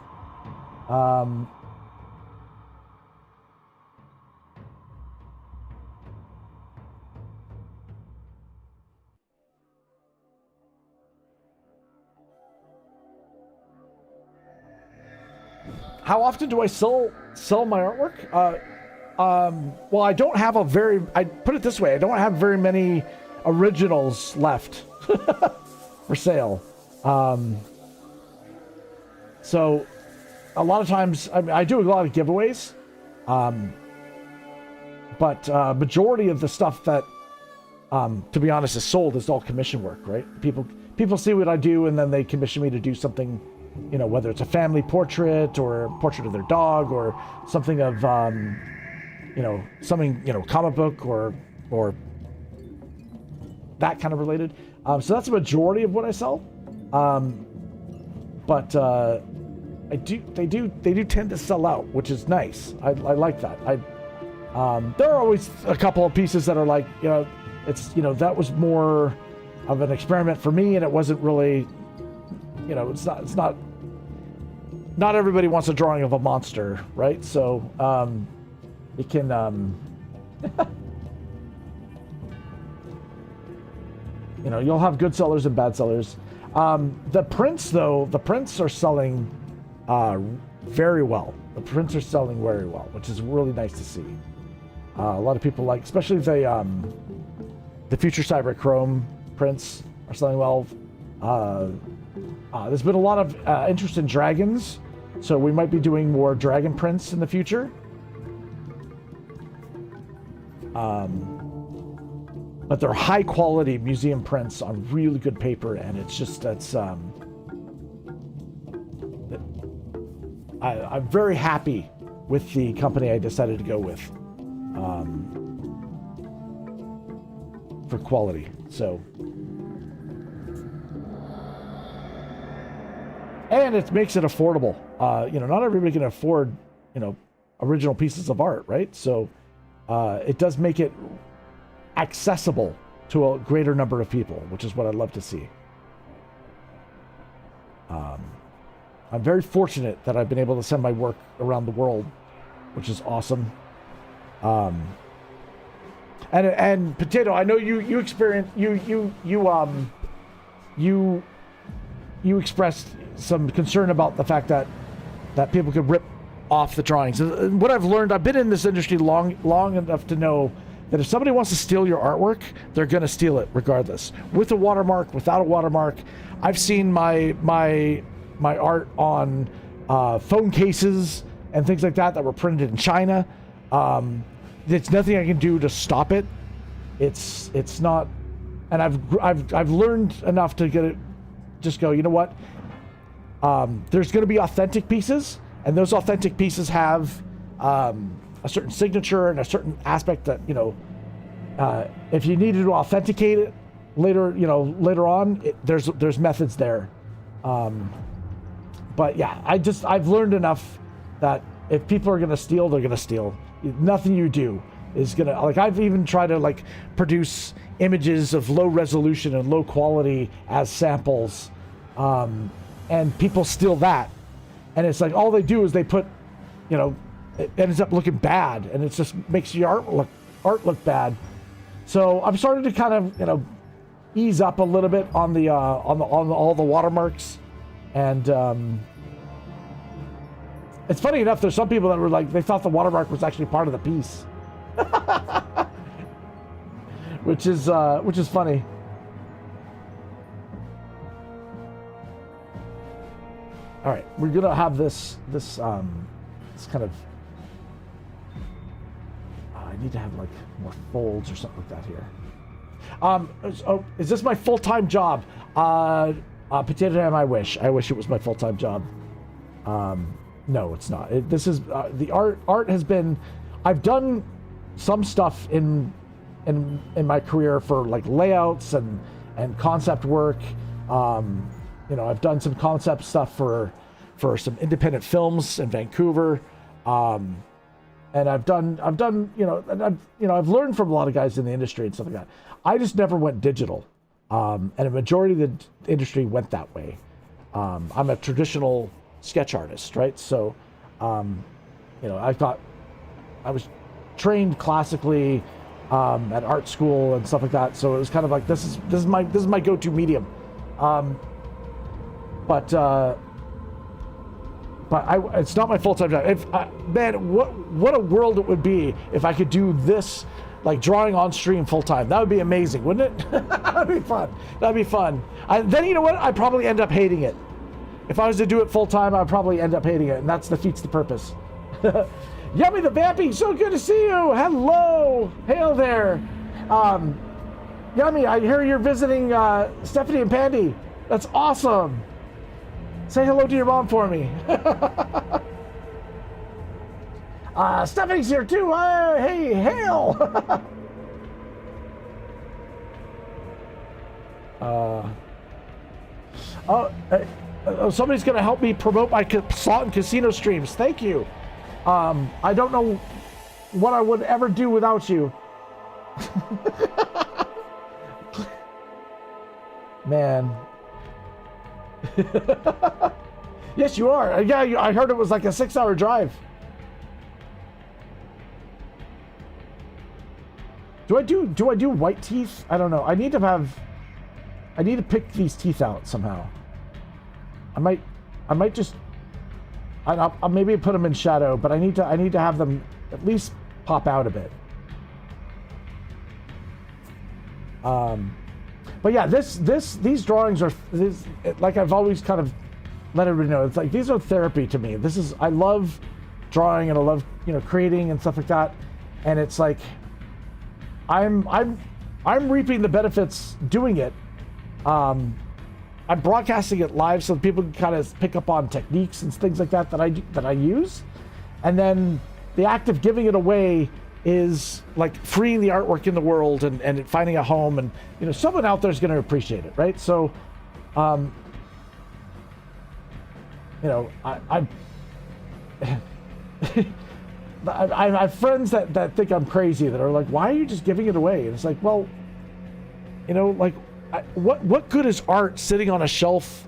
how often do I sell my artwork? Well, I don't have I put it this way, I don't have very many originals left for sale. So a lot of times, I do a lot of giveaways, but majority of the stuff that, to be honest, is sold is all commission work, right? People see what I do, and then they commission me to do something, you know, whether it's a family portrait or a portrait of their dog or something of, you know, something, you know, comic book or that kind of related. So that's the majority of what I sell. But they do tend to sell out, which is nice. I like that. There are always a couple of pieces that are like, you know, it's, you know, that was more of an experiment for me, and it wasn't really, you know, not everybody wants a drawing of a monster, right? So it can you know, you'll have good sellers and bad sellers. The prints, though, the prints are selling very well. The prints are selling very well, which is really nice to see. A lot of people like, especially the Future Cyber Chrome prints are selling well. There's been a lot of interest in dragons, so we might be doing more dragon prints in the future. But they're high quality museum prints on really good paper, and it's just, I'm very happy with the company I decided to go with for quality. So, and it makes it affordable. You know, not everybody can afford, you know, original pieces of art, right? So it does make it accessible to a greater number of people, which is what I'd love to see. I'm very fortunate that I've been able to send my work around the world, which is awesome. And Potato, I know you experienced you expressed some concern about the fact that people could rip off the drawings. And what I've learned, I've been in this industry long enough to know that if somebody wants to steal your artwork, they're going to steal it regardless, with a watermark, without a watermark. I've seen my art on phone cases and things like that were printed in China. There's nothing I can do to stop it. It's not, and I've learned enough to get it. Just go, you know what? There's going to be authentic pieces, and those authentic pieces have a certain signature and a certain aspect that, you know, if you needed to authenticate it later on, there's methods there. But yeah, I've learned enough that if people are going to steal, they're going to steal. Nothing you do is going to, like, I've even tried to like produce images of low resolution and low quality as samples, and people steal that. And it's like, all they do is they put, you know, it ends up looking bad, and it just makes your art look bad. So I'm starting to kind of, you know, ease up a little bit on all the watermarks, and it's funny enough, there's some people that were like, they thought the watermark was actually part of the piece, which is funny. All right, we're gonna have this kind of. I need to have like more folds or something like that here. Is this my full-time job? Potato Ham, I wish it was my full-time job. No, it's not. This is the art has been. I've done some stuff in my career for like layouts and concept work. You know, I've done some concept stuff for some independent films in Vancouver. And I've done, you know, and I've learned from a lot of guys in the industry and stuff like that. I just never went digital. And a majority of the industry went that way. I'm a traditional sketch artist, right? So, you know, I was trained classically at art school and stuff like that. So it was kind of like, this is my go-to medium. But But it's not my full-time job. Man, what a world it would be if I could do this, like drawing on stream full-time. That would be amazing, wouldn't it? That'd be fun. That'd be fun. Then you know what? I'd probably end up hating it. If I was to do it full-time, I'd probably end up hating it, and that defeats the purpose. Yummy the Vampy, so good to see you. Hello. Hail there. Yummy, I hear you're visiting Stephanie and Pandy. That's awesome. Say hello to your mom for me. Stephanie's here too. Hey, hail. Somebody's going to help me promote my slot and casino streams. Thank you. I don't know what I would ever do without you. Man. Yes, you are. Yeah, I heard it was like a 6-hour drive. Do I do white teeth? I don't know. I need to pick these teeth out somehow. I might just I'll maybe put them in shadow, but I need to have them at least pop out a bit. But yeah, these drawings are like I've always kind of let everybody know. It's like these are therapy to me. I love drawing and I love creating and stuff like that. And it's like I'm reaping the benefits doing it. I'm broadcasting it live so people can kind of pick up on techniques and things like that I use. And then the act of giving it away is like freeing the artwork in the world and finding a home, and someone out there is going to appreciate it, right? So I have friends that think I'm crazy, that are like, why are you just giving it away? And it's like, well, like what good is art sitting on a shelf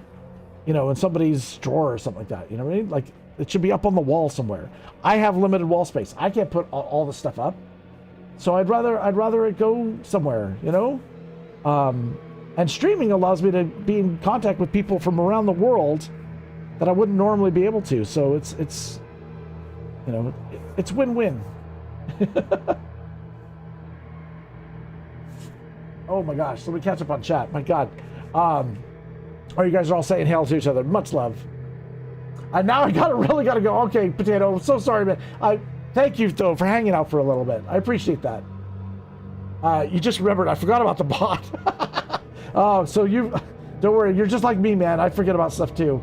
in somebody's drawer or something like that? You know what I mean? Like, it should be up on the wall somewhere. I have limited wall space. I can't put all the stuff up. So I'd rather it go somewhere, and streaming allows me to be in contact with people from around the world that I wouldn't normally be able to. So it's win-win. Oh my gosh, let me catch up on chat. My God. You guys are all saying hail to each other. Much love. And now I really gotta go. Okay, Potato, I'm so sorry, man. Thank you, though, for hanging out for a little bit. I appreciate that. You just remembered I forgot about the bot. Oh, so don't worry, you're just like me, man. I forget about stuff too.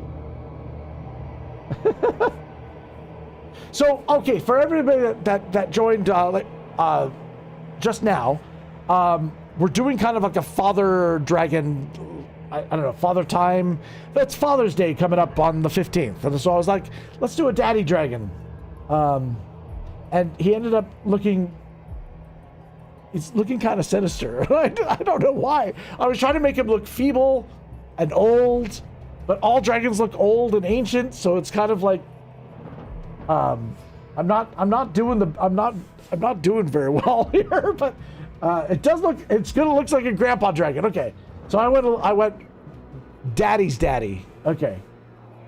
So, okay, for everybody that joined just now, we're doing kind of like a Father Dragon, I don't know, Father Time. That's Father's Day coming up on the 15th. And so I was like, let's do a Daddy Dragon. And he ended up he's looking kind of sinister. I don't know why. I was trying to make him look feeble and old, but all dragons look old and ancient, so it's kind of like, I'm not doing very well here, but it's gonna look like a grandpa dragon. Okay. So I went Daddy's daddy. Okay.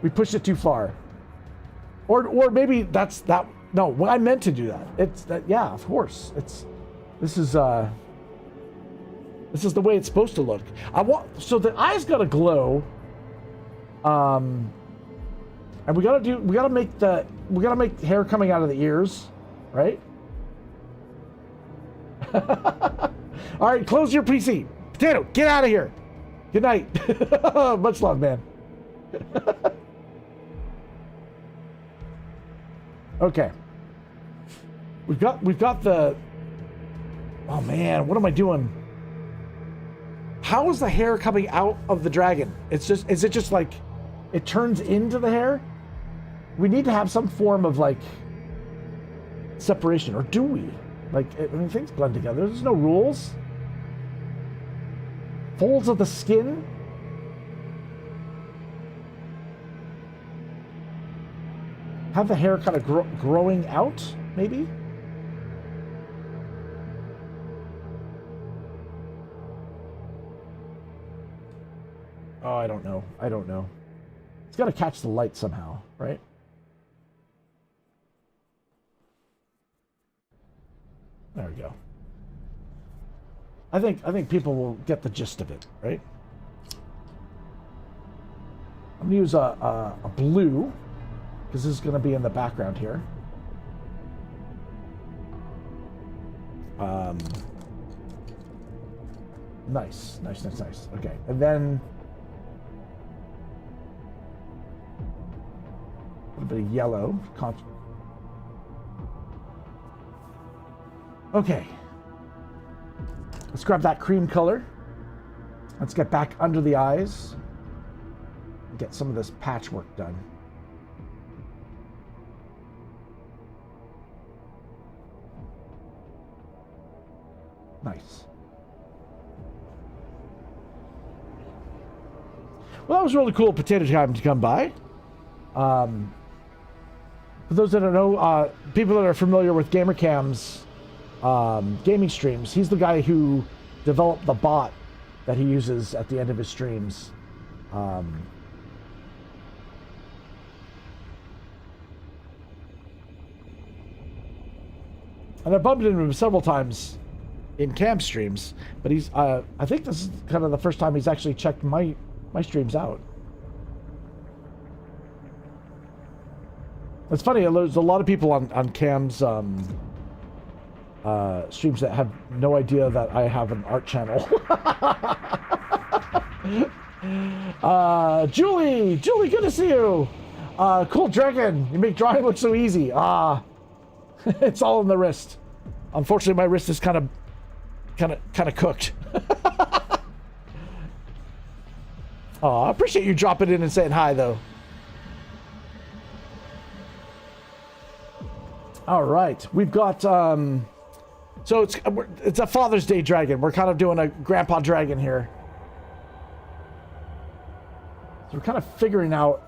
We pushed it too far. Or maybe that's that. No, well, I meant to do that. It's that. Yeah, of course. This is the way it's supposed to look. So the eyes gotta glow. And we gotta make hair coming out of the ears, right? All right, close your PC. Potato, get out of here. Good night. Much love, man. Okay. We've got the. Oh man, what am I doing? How is the hair coming out of the dragon? Is it just like it turns into the hair? We need to have some form of like separation, or do we? Like, things blend together. There's no rules. Folds of the skin. Have the hair kind of growing out, maybe? Oh, I don't know. It's got to catch the light somehow, right? There we go. I think people will get the gist of it, right? I'm gonna use a blue because this is gonna be in the background here. Nice. Okay, and then a little bit of yellow. Okay. Let's grab that cream color. Let's get back under the eyes and get some of this patchwork done. Nice. Well, that was really cool potato time to come by. For those that don't know, people that are familiar with GamerCam's gaming streams, he's the guy who developed the bot that he uses at the end of his streams. And I bumped into him several times in cam streams, but he's I think this is kind of the first time he's actually checked my streams out. It's funny, there's a lot of people on Cam's streams that have no idea that I have an art channel. Julie, good to see you. Cool Dragon, you make drawing look so easy. It's all in the wrist. Unfortunately, my wrist is kind of cooked. I appreciate you dropping in and saying hi, though. All right, we've got so it's a Father's Day dragon. We're kind of doing a grandpa dragon here. So we're kind of figuring out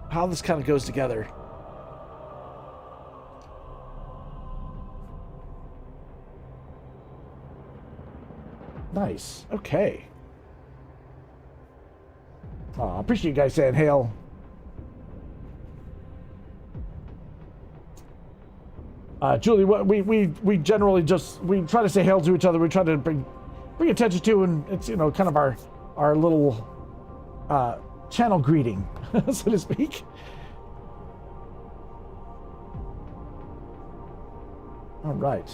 how this kind of goes together. Nice. Okay. I appreciate you guys saying hail. Julie, we generally just try to say hail to each other. We try to bring attention to, and it's kind of our little channel greeting, so to speak. All right.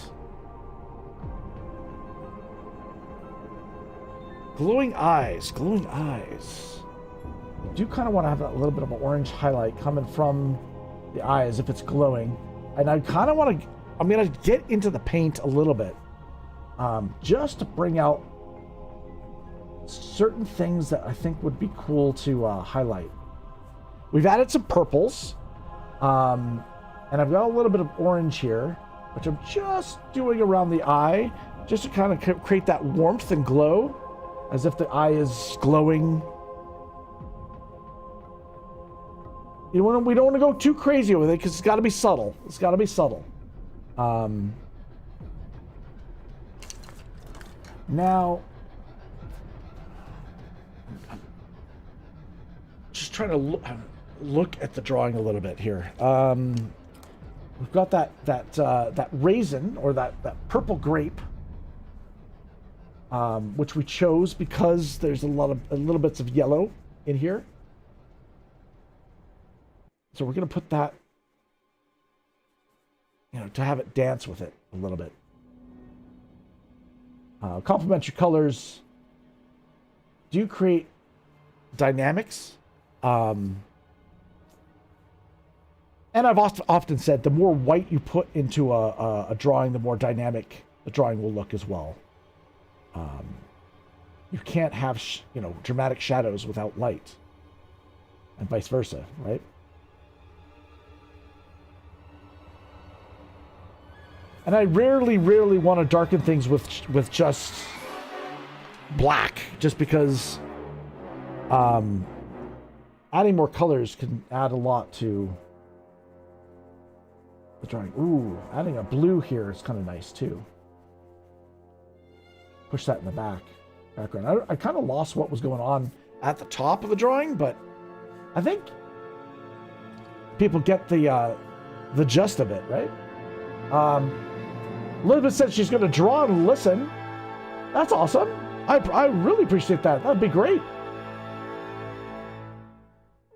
Glowing eyes. I do kind of want to have a little bit of an orange highlight coming from the eyes if it's glowing. And I kind of want to, I'm going to get into the paint a little bit, just to bring out certain things that I think would be cool to highlight. We've added some purples, and I've got a little bit of orange here, which I'm just doing around the eye, just to kind of create that warmth and glow, as if the eye is glowing. We don't want to go too crazy with it because it's got to be subtle. Now, just trying to look at the drawing a little bit here. We've got that raisin, or that purple grape, which we chose because there's a little bits of yellow in here. So we're going to put that, to have it dance with it a little bit. Complementary colors do create dynamics. And I've often said the more white you put into a drawing, the more dynamic the drawing will look as well. You can't have, dramatic shadows without light, and vice versa, right? And I rarely want to darken things with just black, just because adding more colors can add a lot to the drawing. Ooh, adding a blue here is kind of nice too. Push that in the background. I kind of lost what was going on at the top of the drawing, but I think people get the gist of it, right? Elizabeth said she's going to draw and listen. That's awesome. I really appreciate that. That'd be great.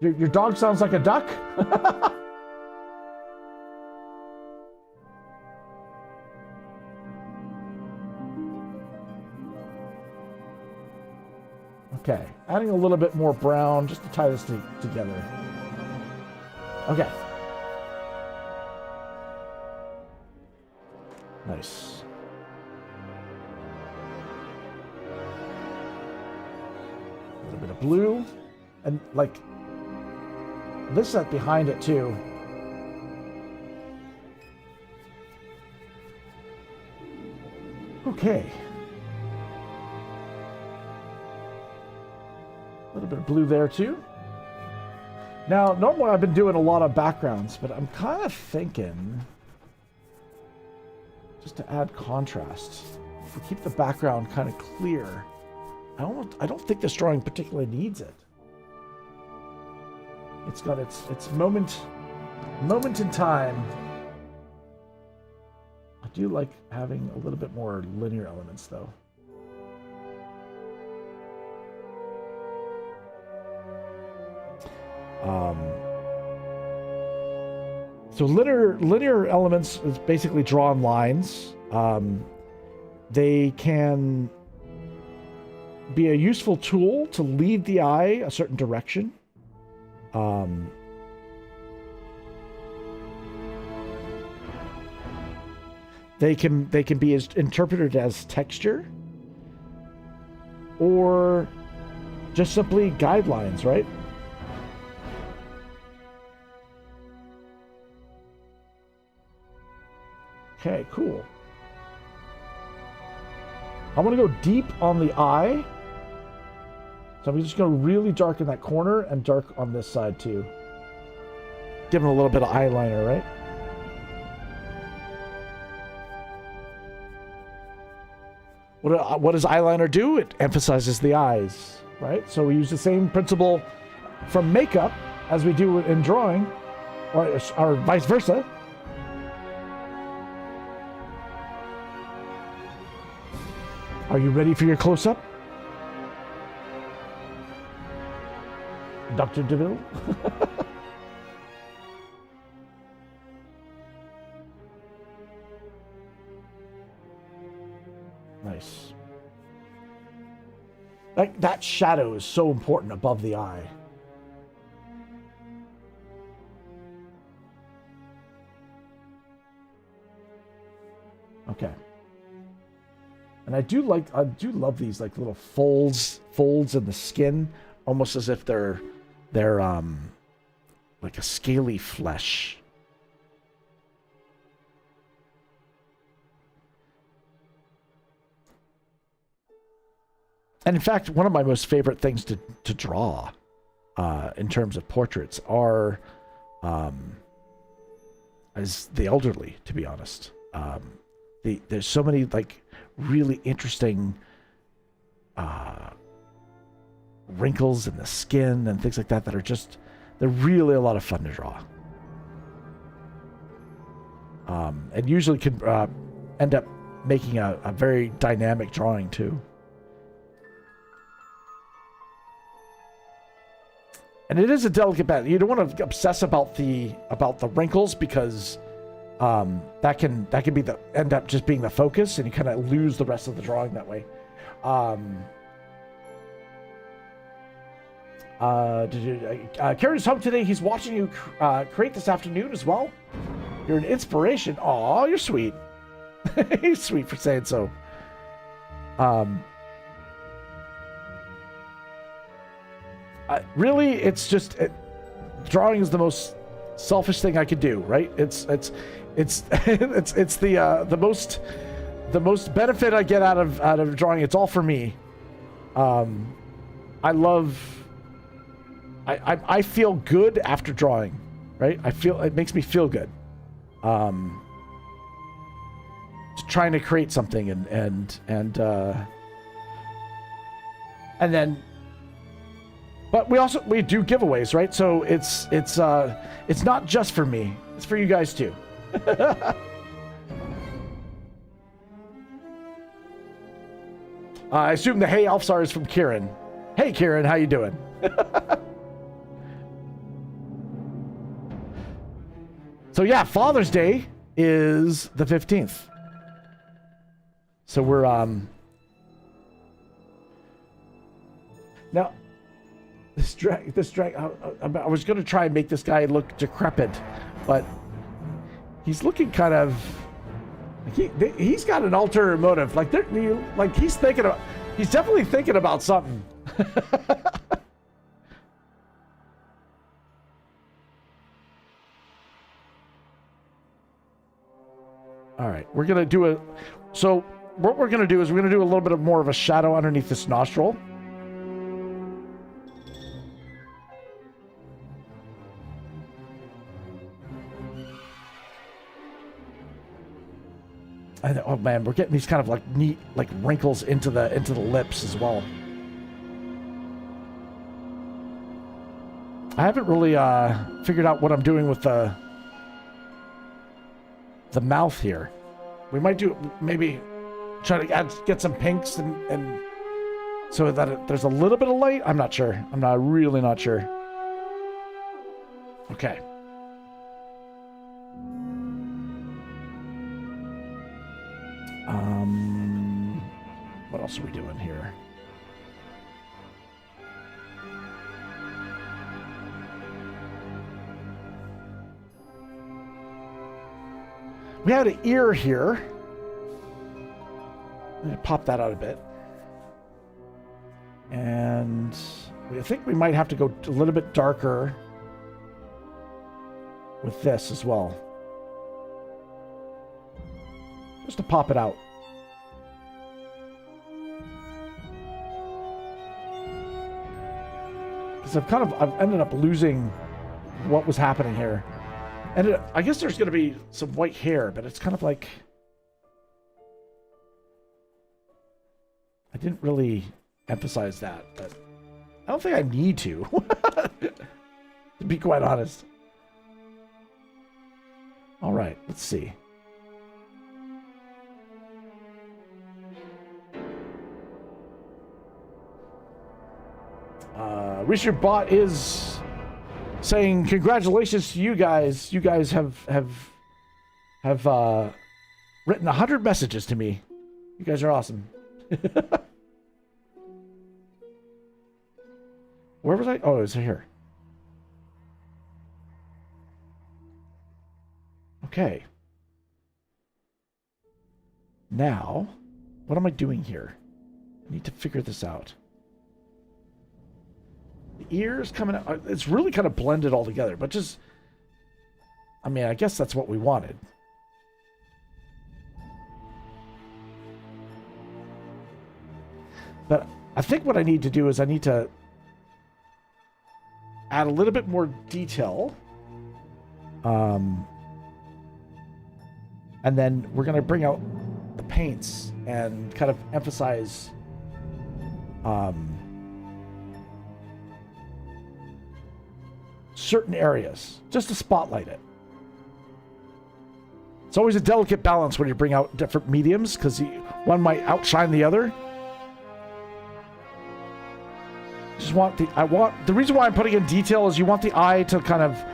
Your dog sounds like a duck. Okay, adding a little bit more brown just to tie this together. Okay. Nice. A little bit of blue. And, like, this set behind it, too. Okay. A little bit of blue there, too. Now, normally I've been doing a lot of backgrounds, but I'm kind of thinking just to add contrast. If we keep the background kind of clear, I don't think this drawing particularly needs it. It's got its moment in time. I do like having a little bit more linear elements, though. So linear elements is basically drawn lines. They can be a useful tool to lead the eye a certain direction. They can be interpreted as texture or just simply guidelines, right? Okay, cool. I want to go deep on the eye. So I'm just going to really darken that corner and dark on this side too. Give him a little bit of eyeliner, right? What does eyeliner do? It emphasizes the eyes, right? So we use the same principle from makeup as we do in drawing, or vice versa. Are you ready for your close-up? Dr. DeVille? Nice. That shadow is so important above the eye. Okay. And I do love these like little folds in the skin, almost as if they're like a scaly flesh. And in fact, one of my most favorite things to draw in terms of portraits is the elderly, to be honest. There's so many like really interesting wrinkles in the skin and things like that are just, they're really a lot of fun to draw. And usually can end up making a very dynamic drawing too. And it is a delicate balance. You don't want to obsess about the wrinkles because that can end up just being the focus, and you kind of lose the rest of the drawing that way. Carrie's home today. He's watching you create this afternoon as well. You're an inspiration. Aw, you're sweet. He's sweet for saying so. Really, it's just drawing is the most selfish thing I could do, right? It's the most benefit I get out of drawing. It's all for me. I feel good after drawing, right? It makes me feel good. Just trying to create something and then. But we do giveaways, right? So it's not just for me; it's for you guys too. I assume the hey ELFSAR is from Kieran. Hey Kieran, how you doing? So yeah, Father's Day is the 15th. So we're now I was going to try and make this guy look decrepit, but he's looking kind of he's got an ulterior motive. Like he's definitely thinking about something. All right, we're going to do so what we're going to do is we're going to do a little bit of more of a shadow underneath this nostril. Oh man, we're getting these kind of like neat like wrinkles into the lips as well. I haven't really figured out what I'm doing with the mouth here. We might maybe try to get some pinks and so that there's a little bit of light. I'm not sure. I'm really not sure. Okay. What else are we doing here? We had an ear here. I'm going to pop that out a bit. And I think we might have to go a little bit darker with this as well. Just to pop it out. Because I've ended up losing what was happening here. And I guess there's going to be some white hair, but it's kind of like... I didn't really emphasize that, but I don't think I need to. To be quite honest. All right, let's see. Richard Bott is saying congratulations to you guys. You guys have written 100 messages to me. You guys are awesome. Where was I? Oh, it was here. Okay. Now, what am I doing here? I need to figure this out. The ears coming out. It's really kind of blended all together, but just... I mean, I guess that's what we wanted. But I think what I need to do is I need to add a little bit more detail. And then we're going to bring out the paints and kind of emphasize certain areas, just to spotlight it. It's always a delicate balance when you bring out different mediums, because one might outshine the other. The reason why I'm putting in detail is you want the eye to kind of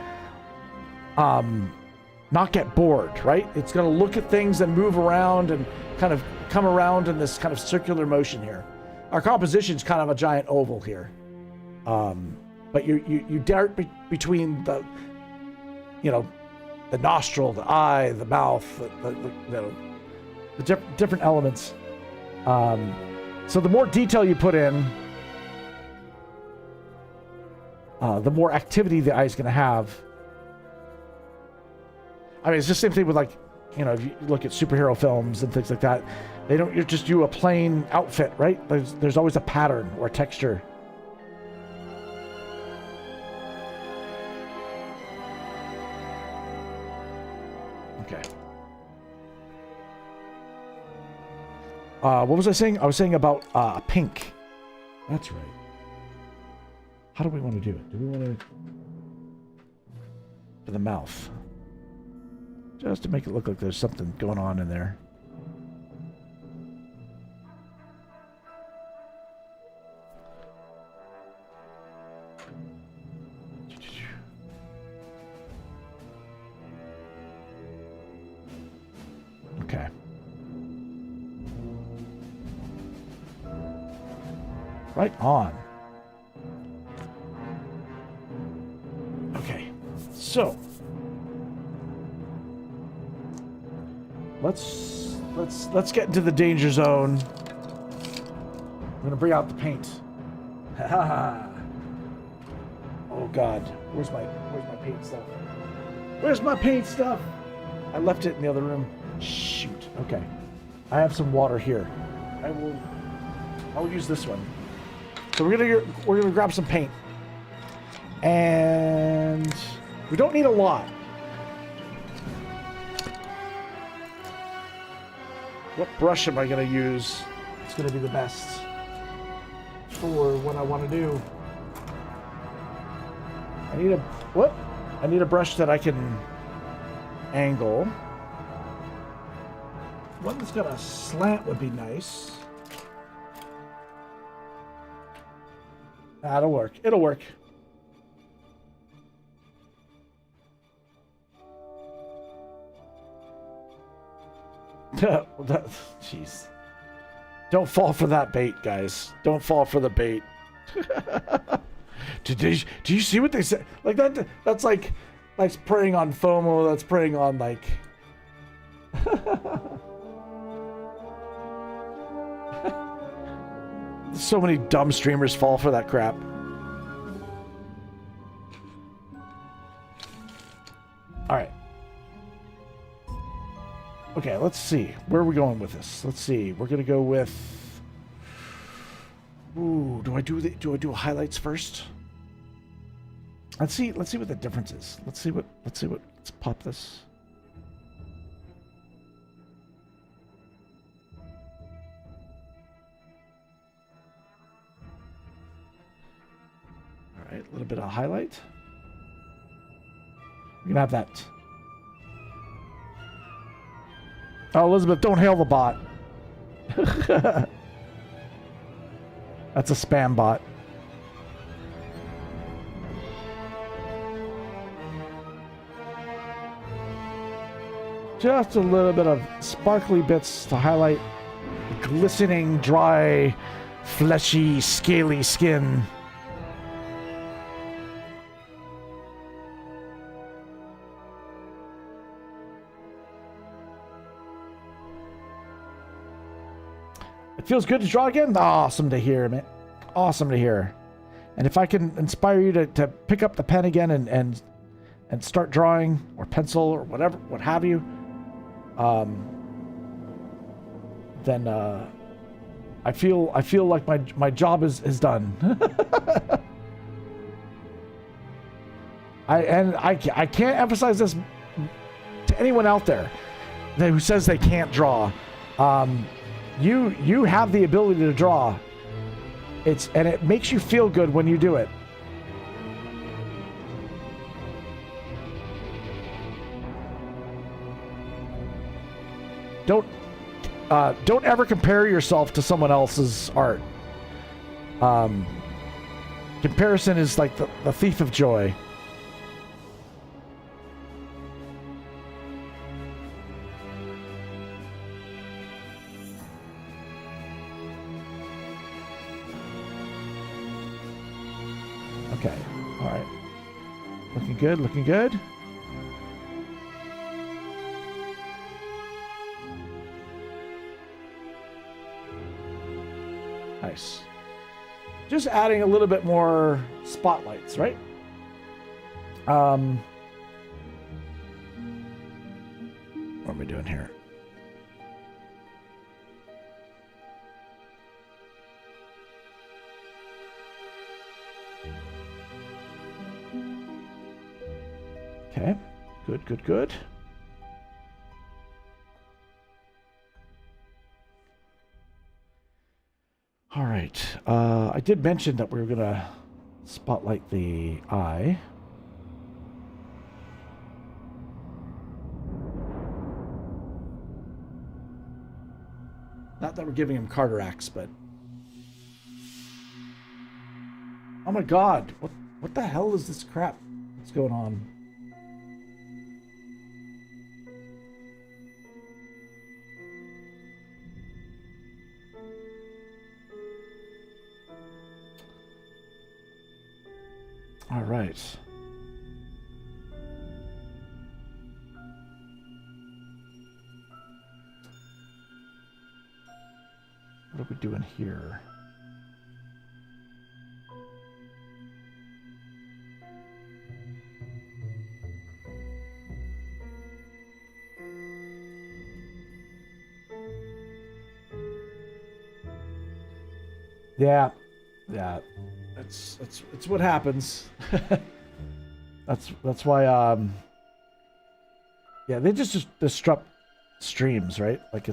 not get bored, right? It's going to look at things and move around and kind of come around in this kind of circular motion here. Our composition's kind of a giant oval here. But you dart between the nostril, the eye, the mouth, the different elements. So the more detail you put in, the more activity the eye is going to have. I mean, it's the same thing with, like, if you look at superhero films and things like that, they don't just do a plain outfit, right? There's always a pattern or texture. Okay. What was I saying? I was saying about pink. That's right. How do we want to do it? Do we want to... For the mouth. Just to make it look like there's something going on in there. Okay. Right on. Okay. So let's get into the danger zone. I'm gonna bring out the paint. Ha. Oh God, where's my paint stuff? Where's my paint stuff? I left it in the other room. Shoot. Okay. I have some water here. I will use this one. So we're gonna grab some paint. And we don't need a lot. What brush am I gonna use? It's gonna be the best for what I want to do. I need a brush that I can angle. One that's got a slant would be nice. That'll work. It'll work. Jeez. Don't fall for that bait, guys. Don't fall for the bait. Do you see what they said? Like that's like preying on FOMO. That's preying on like. So many dumb streamers fall for that crap. All right. Okay, let's see. Where are we going with this? Let's see. We're gonna go with. Ooh, do I do highlights first? Let's see what the difference is. Let's pop this. All right, a little bit of highlight. We're gonna have that. Oh, Elizabeth, don't hail the bot. That's a spam bot. Just a little bit of sparkly bits to highlight glistening, dry, fleshy, scaly skin. It feels good to draw again? Awesome to hear, man. Awesome to hear. And if I can inspire you to pick up the pen again and start drawing, or pencil, or whatever, what have you, then I feel like my job is done. I can't emphasize this to anyone out there who says they can't draw. You have the ability to draw. And it makes you feel good when you do it. Don't ever compare yourself to someone else's art. Comparison is like the thief of joy. Okay, all right. Looking good, looking good. Nice. Just adding a little bit more spotlights, right? What are we doing here? Okay, good. All right, I did mention that we were gonna spotlight the eye. Not that we're giving him cataracts, but... Oh my God, What the hell is this crap that's going on? All right. What are we doing here? Yeah. It's what happens. that's why yeah, they just disrupt streams, right? Like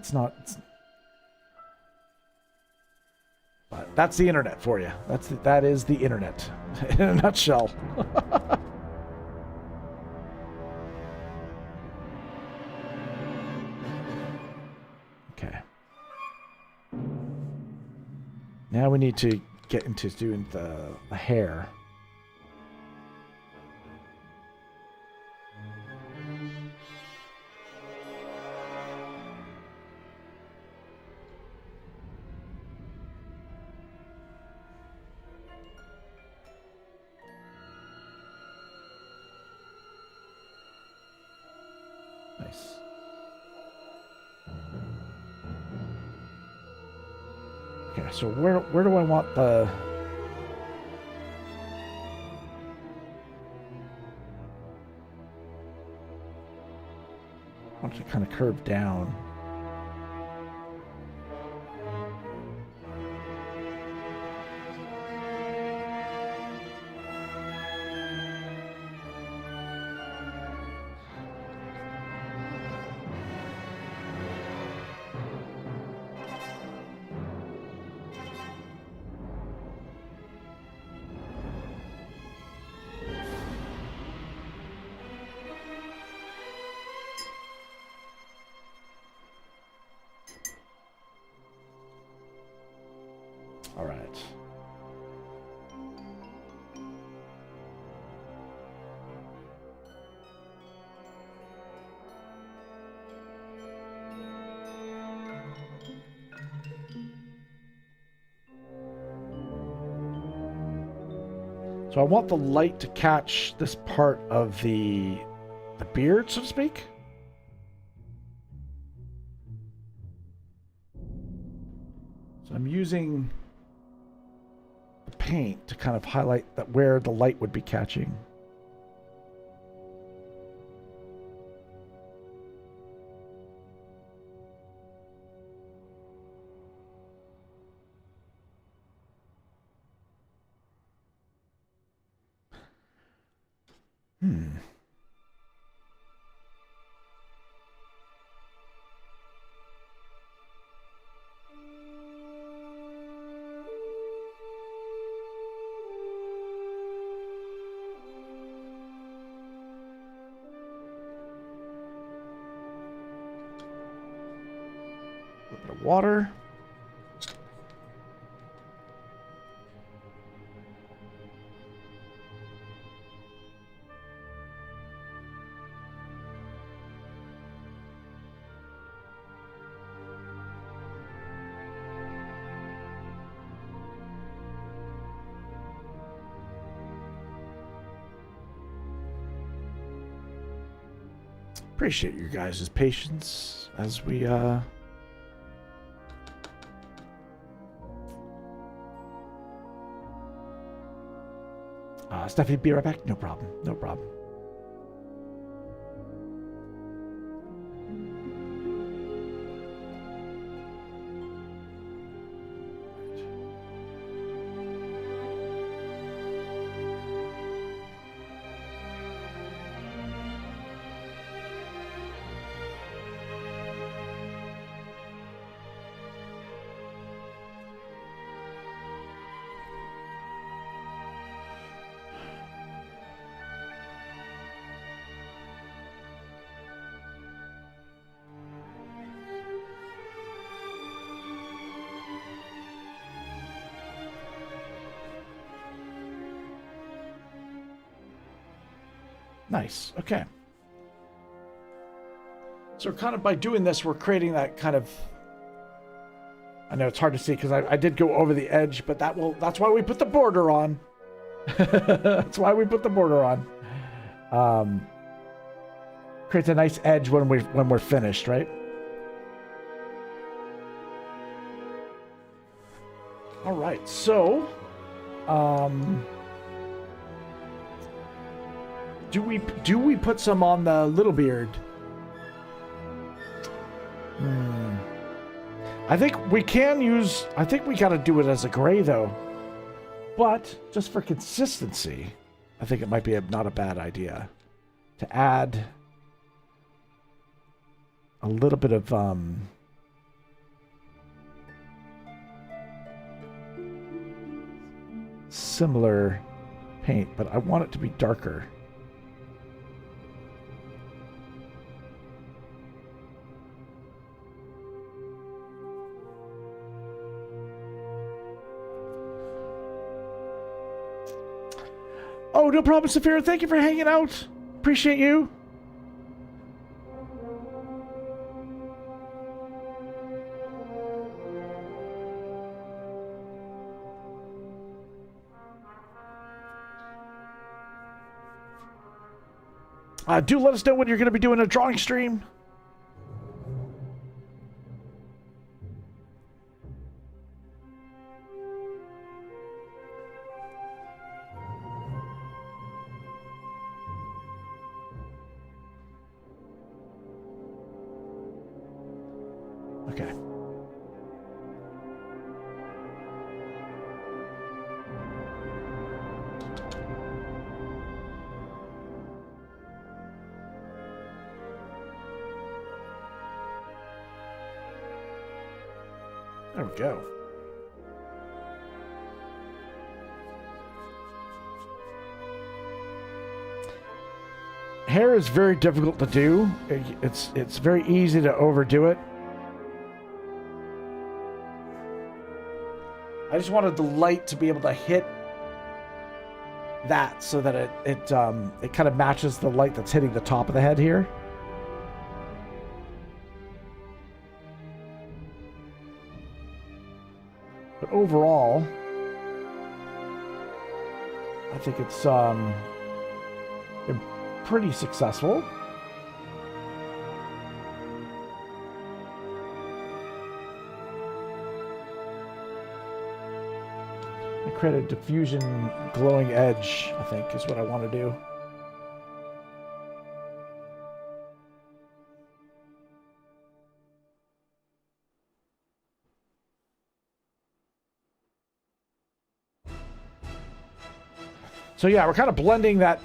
but that's the internet for you. That is the internet in a nutshell. Okay. Now we need to get into doing the hair. Nice. Okay, so where do I want the... I want it to kind of curve down. All right. So I want the light to catch this part of the beard, so to speak. So I'm using the paint to kind of highlight that where the light would be catching. A little bit of water. Appreciate your guys' patience as we Stephanie, be right back. No problem. No problem. Nice. Okay. So kind of by doing this, we're creating that kind of... I know it's hard to see because I did go over the edge, but that's why we put the border on. That's why we put the border on. Creates a nice edge when we're finished, right? All right, so do we put some on the little beard? I think we can use... I think we got to do it as a gray, though. But, just for consistency, I think it might be not a bad idea to add a little bit of... similar paint, but I want it to be darker. Oh, no problem, Saphira. Thank you for hanging out. Appreciate you. Do let us know when you're going to be doing a drawing stream. Okay. There we go. Hair is very difficult to do. It's very easy to overdo it. I just wanted the light to be able to hit that so that it kind of matches the light that's hitting the top of the head here. But overall, I think it's been pretty successful. I create a diffusion glowing edge, I think, is what I want to do. So yeah, we're kind of blending that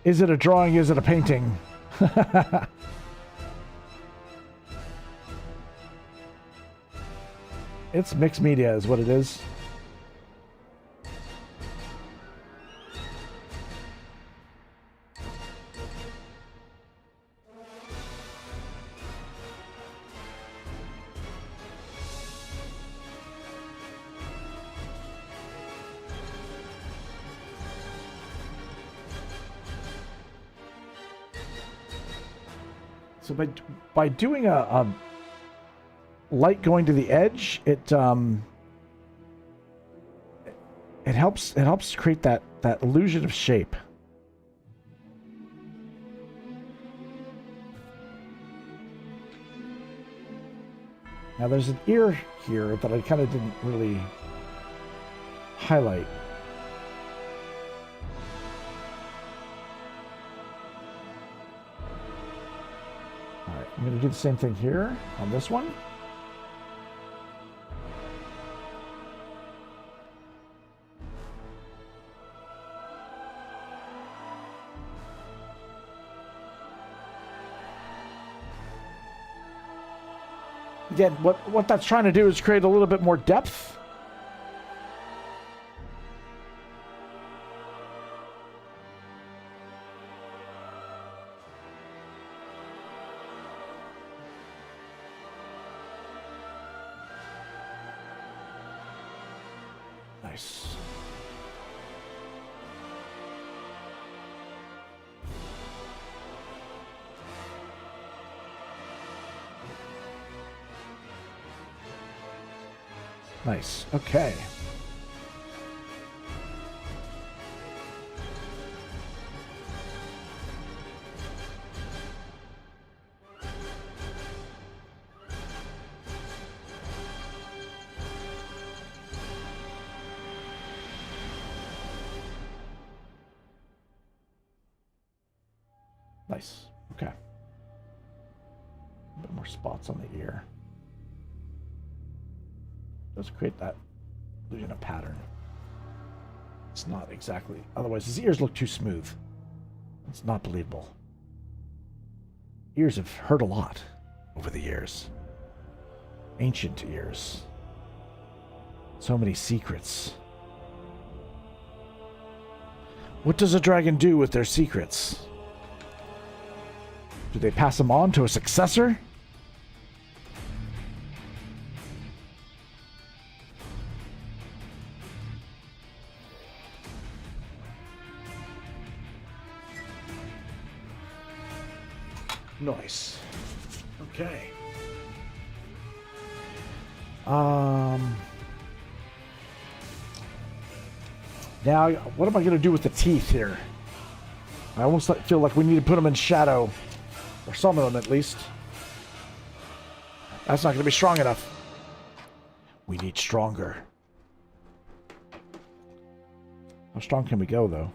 is it a drawing, is it a painting? It's mixed media is what it is. So by doing a light going to the edge, it helps create that illusion of shape. Now there's an ear here that I kind of didn't really highlight. Alright, I'm going to do the same thing here on this one. Again, what that's trying to do is create a little bit more depth. Nice. Nice. Okay. Nice. Okay. A bit more spots on the ear. Let's create that illusion of pattern. It's not exactly. Otherwise, his ears look too smooth. It's not believable. Ears have hurt a lot over the years. Ancient ears. So many secrets. What does a dragon do with their secrets? Do they pass them on to a successor? Nice. Okay. Now, what am I going to do with the teeth here? I almost feel like we need to put them in shadow. Or some of them, at least. That's not going to be strong enough. We need stronger. How strong can we go, though?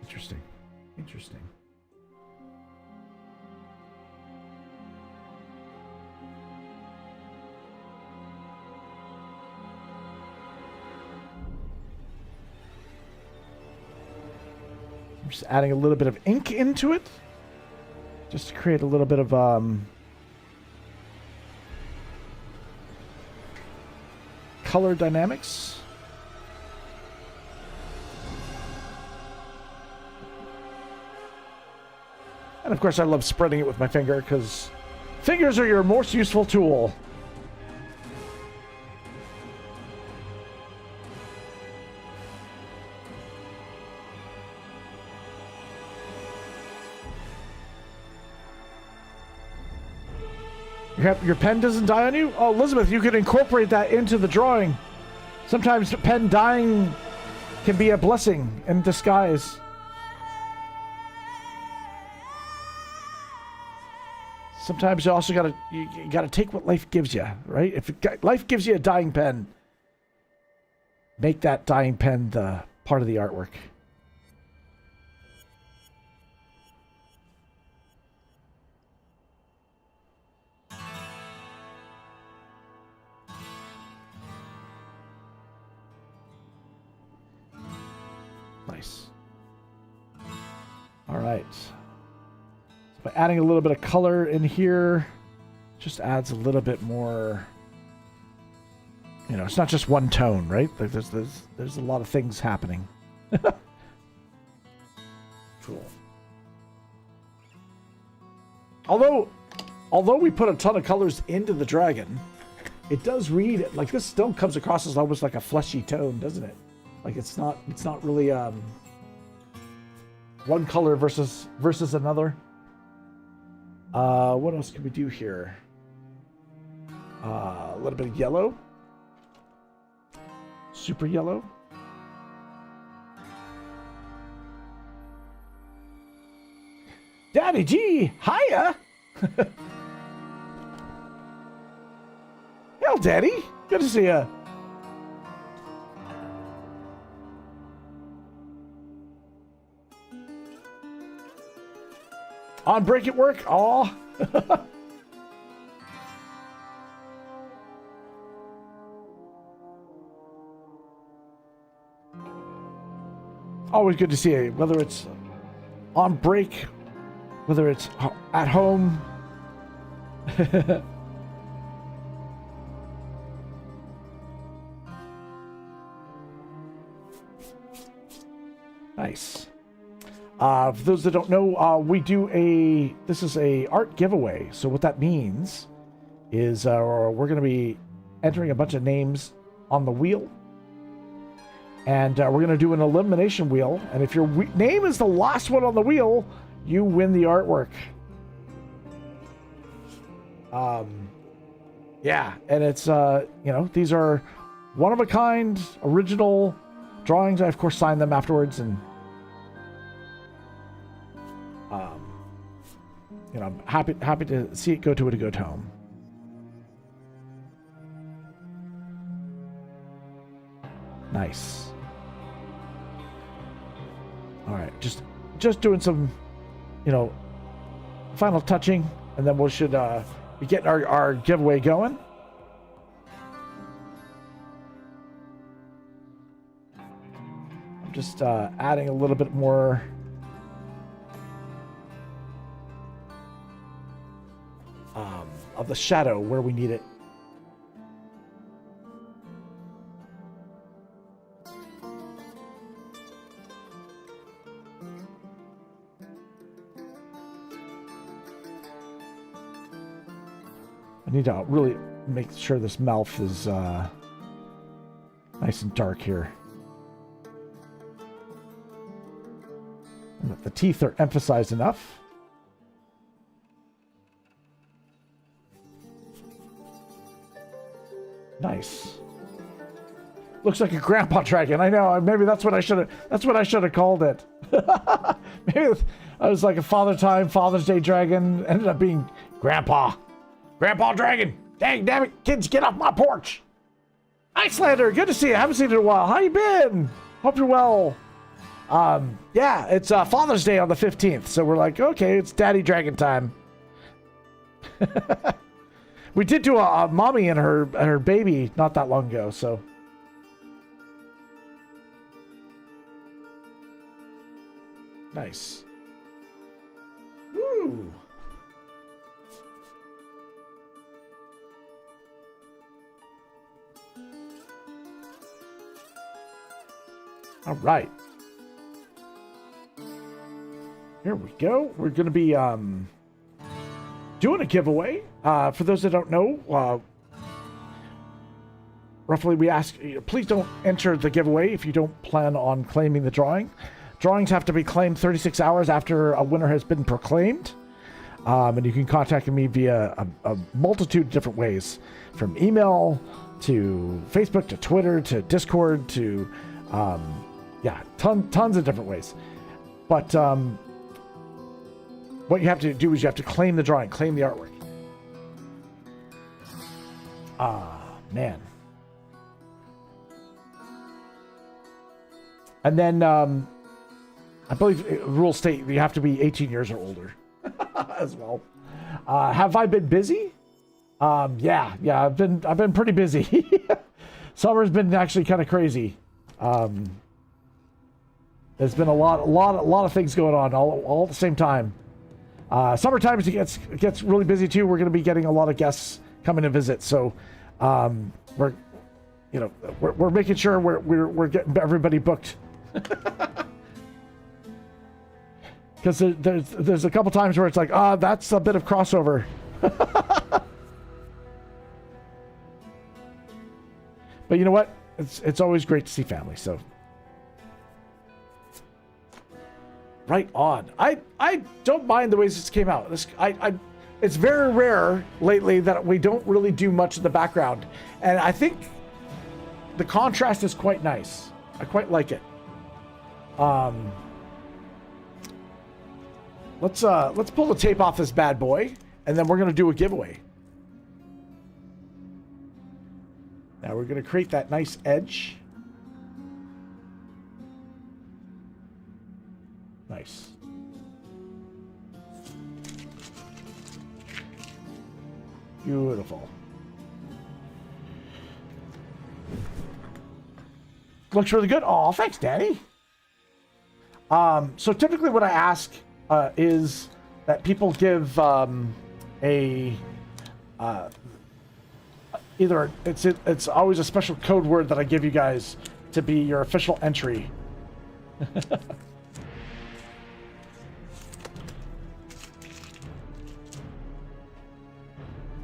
Interesting. Interesting. I'm just adding a little bit of ink into it, just to create a little bit of color dynamics. And of course I love spreading it with my finger, because fingers are your most useful tool. Your pen doesn't die on you? Oh, Elizabeth, you could incorporate that into the drawing. Sometimes pen dying can be a blessing in disguise. Sometimes you also gotta take what life gives you, right? If life gives you a dying pen, make that dying pen the part of the artwork. Nice. All right. So by adding a little bit of color in here, just adds a little bit more. You know, it's not just one tone, right? Like there's a lot of things happening. Cool. Although we put a ton of colors into the dragon, it does read like this. Still comes across as almost like a fleshy tone, doesn't it? Like it's not really one color versus another. What else can we do here? A little bit of yellow. Super yellow. Daddy G, hiya! Hell, Daddy, good to see ya. On break at work? Aw. Always good to see you, whether it's on break, whether it's at home. Nice. For those that don't know, we do this is a art giveaway. So what that means is we're going to be entering a bunch of names on the wheel. And we're going to do an elimination wheel. And if your name is the last one on the wheel, you win the artwork. Yeah, and it's, you know, these are one-of-a-kind, original drawings. I, of course, signed them afterwards. And, you know, I'm happy to see it go to a good home. Nice. All right, just doing some, you know, final touching, and then we should be getting our giveaway going. I'm just adding a little bit more of the shadow where we need it. I need to really make sure this mouth is nice and dark here. And that the teeth are emphasized enough. Nice. Looks like a grandpa dragon. I know. Maybe that's what I should have called it. Maybe I was like a Father's Day dragon. Ended up being Grandpa Dragon. Dang, damn it. Kids, get off my porch. Icelander, good to see you. Haven't seen you in a while. How you been? Hope you're well. Yeah, it's Father's Day on the 15th. So we're like, okay, it's Daddy Dragon time. We did do a mommy and her baby not that long ago, so. Nice. Woo. All right. Here we go. We're going to be doing a giveaway. For those that don't know, roughly we ask, please don't enter the giveaway if you don't plan on claiming the drawing. Drawings have to be claimed 36 hours after a winner has been proclaimed. And you can contact me via a multitude of different ways, from email to Facebook to Twitter to Discord to, yeah, tons of different ways. But what you have to do is you have to claim the drawing, claim the artwork. Man. And then I believe rules state you have to be 18 years or older as well. Have I been busy? Yeah, I've been pretty busy. Summer's been actually kind of crazy. There's been a lot of things going on all at the same time. Summertime gets really busy too. We're going to be getting a lot of guests coming to visit, so we're making sure we're getting everybody booked. Because there's a couple times where it's like, that's a bit of crossover. But you know what? It's always great to see family. So right on. I don't mind the ways this came out. It's very rare lately that we don't really do much in the background, and I think the contrast is quite nice. I quite like it. Let's pull the tape off this bad boy, and then we're gonna do a giveaway. Now we're gonna create that nice edge. Nice. Beautiful. Looks really good. Oh, thanks, Daddy. So typically what I ask is that people give either it's always a special code word that I give you guys to be your official entry.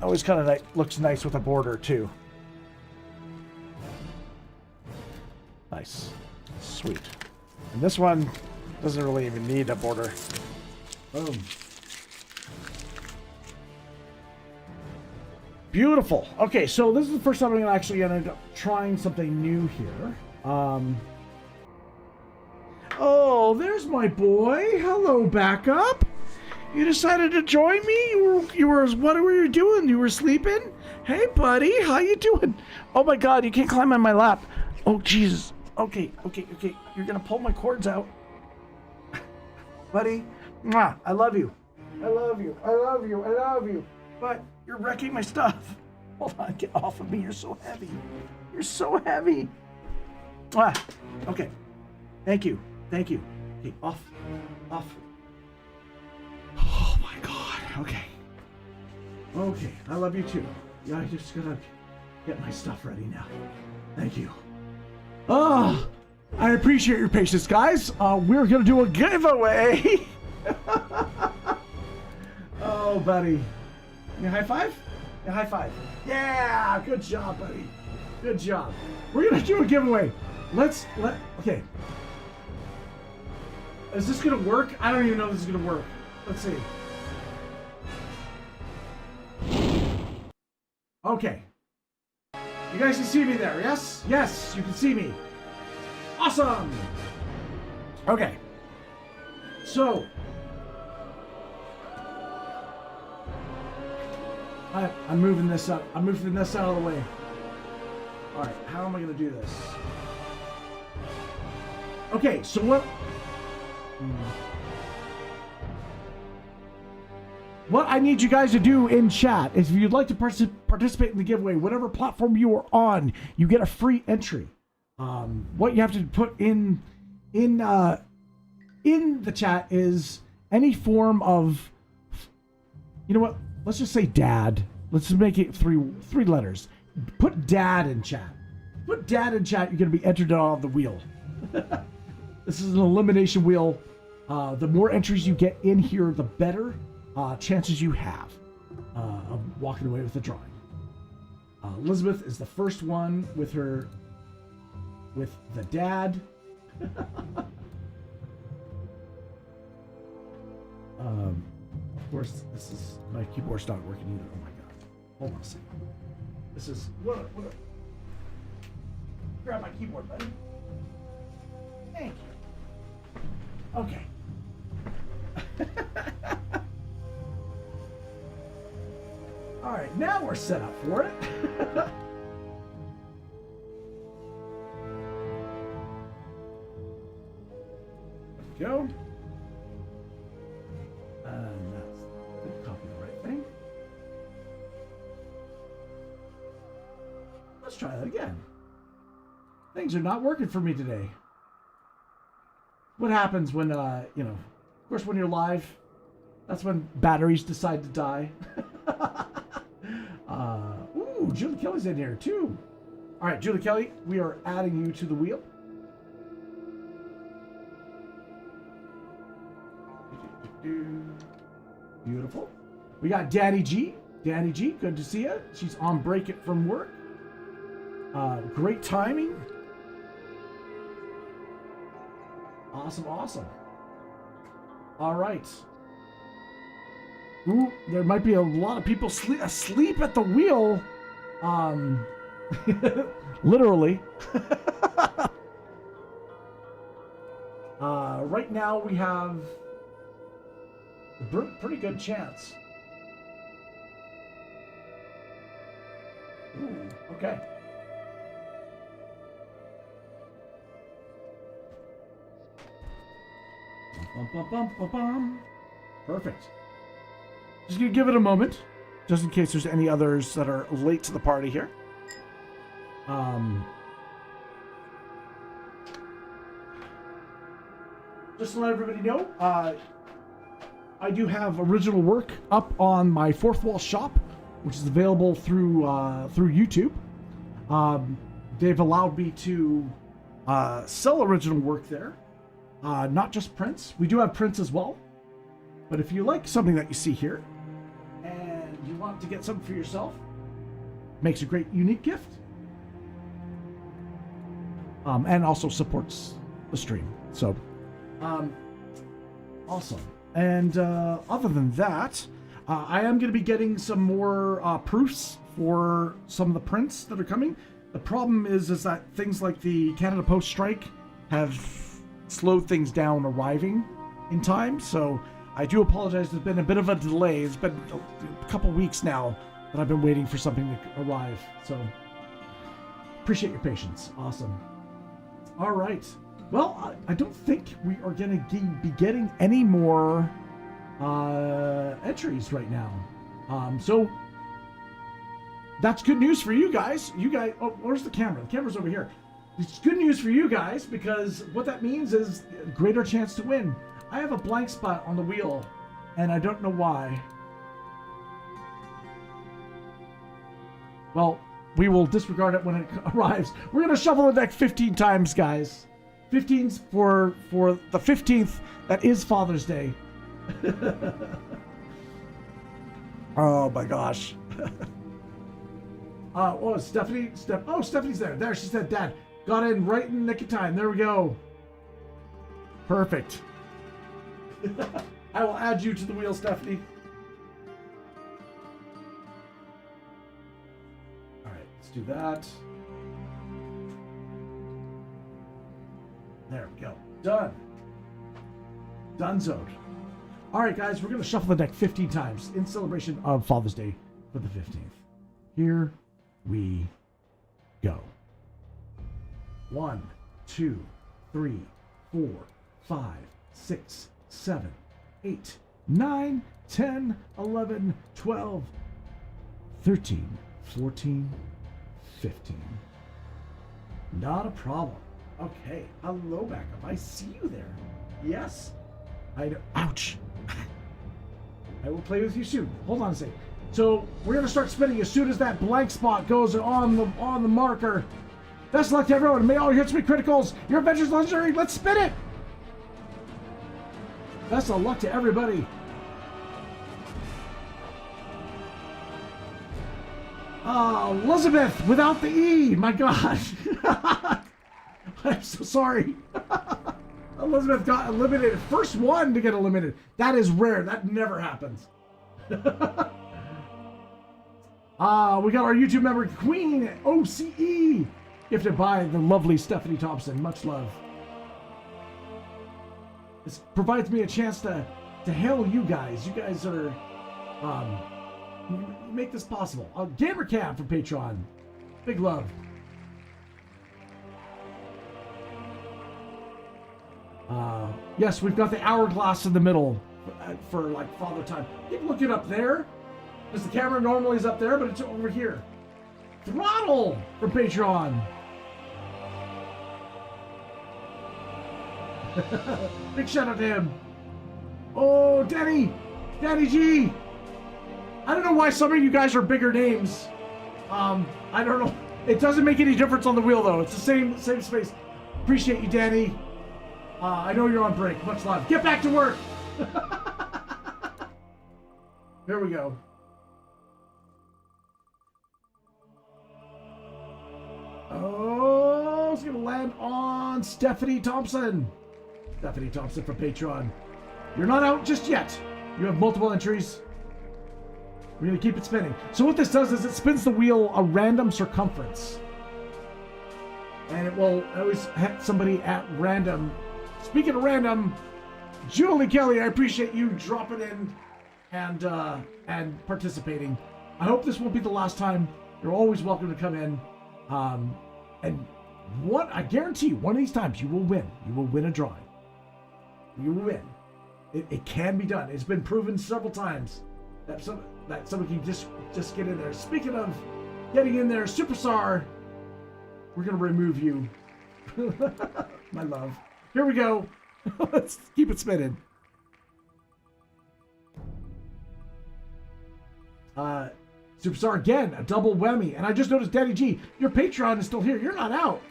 Always kind of looks nice with a border too. Sweet. And this one doesn't really even need a border. Boom. Beautiful. Okay, so this is the first time I'm gonna actually end up trying something new here. Oh, there's my boy. Hello, backup. You decided to join me? What were you doing? You were sleeping? Hey, buddy, how you doing? Oh my God, you can't climb on my lap. Oh, Jesus. Okay. You're gonna pull my cords out. Buddy, mwah, I love you. I love you. But you're wrecking my stuff. Hold on, get off of me. You're so heavy. Mwah. Okay. Thank you. Okay, off. Oh my God. Okay, I love you too. Yeah, I just gotta get my stuff ready now. Thank you. Oh, I appreciate your patience, guys. We're gonna do a giveaway. Oh, buddy. You high five? Yeah, high five. Yeah, good job, buddy. Good job. We're gonna do a giveaway. Okay. Is this gonna work? I don't even know if this is gonna work. Let's see. Okay. You guys can see me there, yes? Yes, you can see me. Awesome! Okay. So. I'm moving this up. I'm moving this out of the way. Alright, how am I gonna do this? Okay, so what I need you guys to do in chat is if you'd like to participate in the giveaway, whatever platform you are on, you get a free entry. What you have to put in the chat is any form of, you know what? Let's just say dad. Let's just make it three letters. Put dad in chat. Put dad in chat. You're going to be entered on the wheel. This is an elimination wheel. The more entries you get in here, the better chances you have of walking away with the drawing. Elizabeth is the first one with the dad. Of course, my keyboard's not working either. Oh my God! Hold on a second. This is what? Grab my keyboard, buddy. Thank you. Okay. All right, now we're set up for it. Let's go. That's copy the right thing. Let's try that again. Things are not working for me today. What happens when, of course, when you're live, that's when batteries decide to die. Ooh, Julie Kelly's in here too. All right, Julie Kelly, we are adding you to the wheel. Beautiful. We got Danny G. Danny G, good to see you. She's on break it from work. Great timing. Awesome. All right. Ooh, there might be a lot of people asleep at the wheel. Literally. Right now we have a pretty good chance. Ooh, okay. Perfect. Just gonna give it a moment, just in case there's any others that are late to the party here. Just to let everybody know, I do have original work up on my Fourth Wall shop, which is available through YouTube. They've allowed me to sell original work there. Not just prints. We do have prints as well. But if you like something that you see here, and you want to get something for yourself, makes a great unique gift. And also supports the stream. So, awesome. And other than that, I am going to be getting some more proofs for some of the prints that are coming. The problem is that things like the Canada Post strike have slowed things down arriving in time. So I do apologize. There's been a bit of a delay. It's been a couple weeks now that I've been waiting for something to arrive. So appreciate your patience. Awesome. All right. Well, I don't think we are going to be getting any more entries right now. So that's good news for you guys. Oh, where's the camera? The camera's over here. It's good news for you guys because what that means is a greater chance to win. I have a blank spot on the wheel, and I don't know why. Well, we will disregard it when it arrives. We're going to shuffle the deck 15 times, guys. 15's for the 15th. That is Father's Day. Oh my gosh. Oh, Stephanie's there. There, she said, Dad, got in right in the nick of time. There we go. Perfect. I will add you to the wheel, Stephanie. All right, let's do that. There we go. Done. Donezoed. All right, guys, we're going to shuffle the deck 15 times in celebration of Father's Day for the 15th. Here we go. 1, 2, 3, 4, 5, 6, 7, 8, 9, 10, 11, 12, 13, 14, 15. Not a problem. Okay. Hello, backup. I see you there. Yes. Ouch. I will play with you soon. Hold on a second. So we're gonna start spinning as soon as that blank spot goes on the marker. Best of luck to everyone. May all your hits be criticals. Your adventure's legendary. Let's spin it. Best of luck to everybody. Elizabeth without the E. My gosh. I'm so sorry. Elizabeth got eliminated. First one to get eliminated. That is rare. That never happens. We got our YouTube member, Queen OCE, gifted by the lovely Stephanie Thompson. Much love. This provides me a chance to hail you guys. You guys are, you make this possible. Gamercam from Patreon. Big love. Yes, we've got the hourglass in the middle for like Father Time. You can look it up there. Because the camera normally is up there, but it's over here. Throttle from Patreon. Big shout out to him. Oh, Danny G. I don't know why some of you guys are bigger names. I don't know. It doesn't make any difference on the wheel though. It's the same space. Appreciate you, Danny. I know you're on break. Much love. Get back to work. Here we go. Oh, it's going to land on Stephanie Thompson. Stephanie Thompson from Patreon. You're not out just yet. You have multiple entries. We're going to keep it spinning. So what this does is it spins the wheel a random circumference. And it will always hit somebody at random. Speaking of random, Julie Kelly, I appreciate you dropping in and participating. I hope this won't be the last time. You're always welcome to come in. And what I guarantee you, one of these times you will win. You will win a drawing. You will win. It can be done. It's been proven several times that someone can just get in there. Speaking of getting in there, Superstar, we're gonna remove you. My love. Here we go. Let's keep it spinning. Superstar again, a double whammy. And I just noticed, Daddy G, your Patreon is still here. You're not out.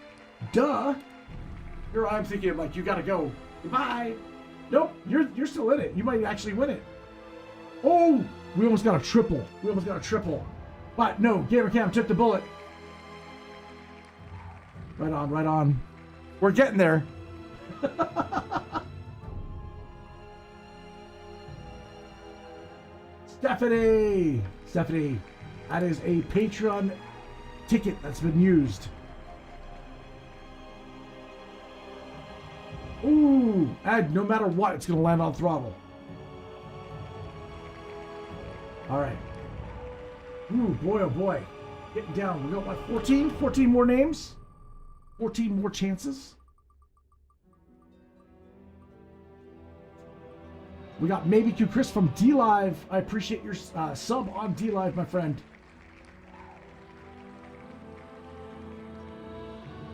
Duh. Here I'm thinking, like, you gotta go. Goodbye. Nope, you're still in it. You might actually win it. Oh, we almost got a triple. But no, Gamercam took the bullet. Right on. We're getting there. Stephanie! Stephanie, that is a Patreon ticket that's been used. Ooh, and no matter what, it's going to land on throttle. All right. Ooh, boy, oh boy. Getting down. We got, what, 14? 14 more names? 14 more chances? We got Maybe Q Chris from D-Live. I appreciate your sub on D-Live, my friend.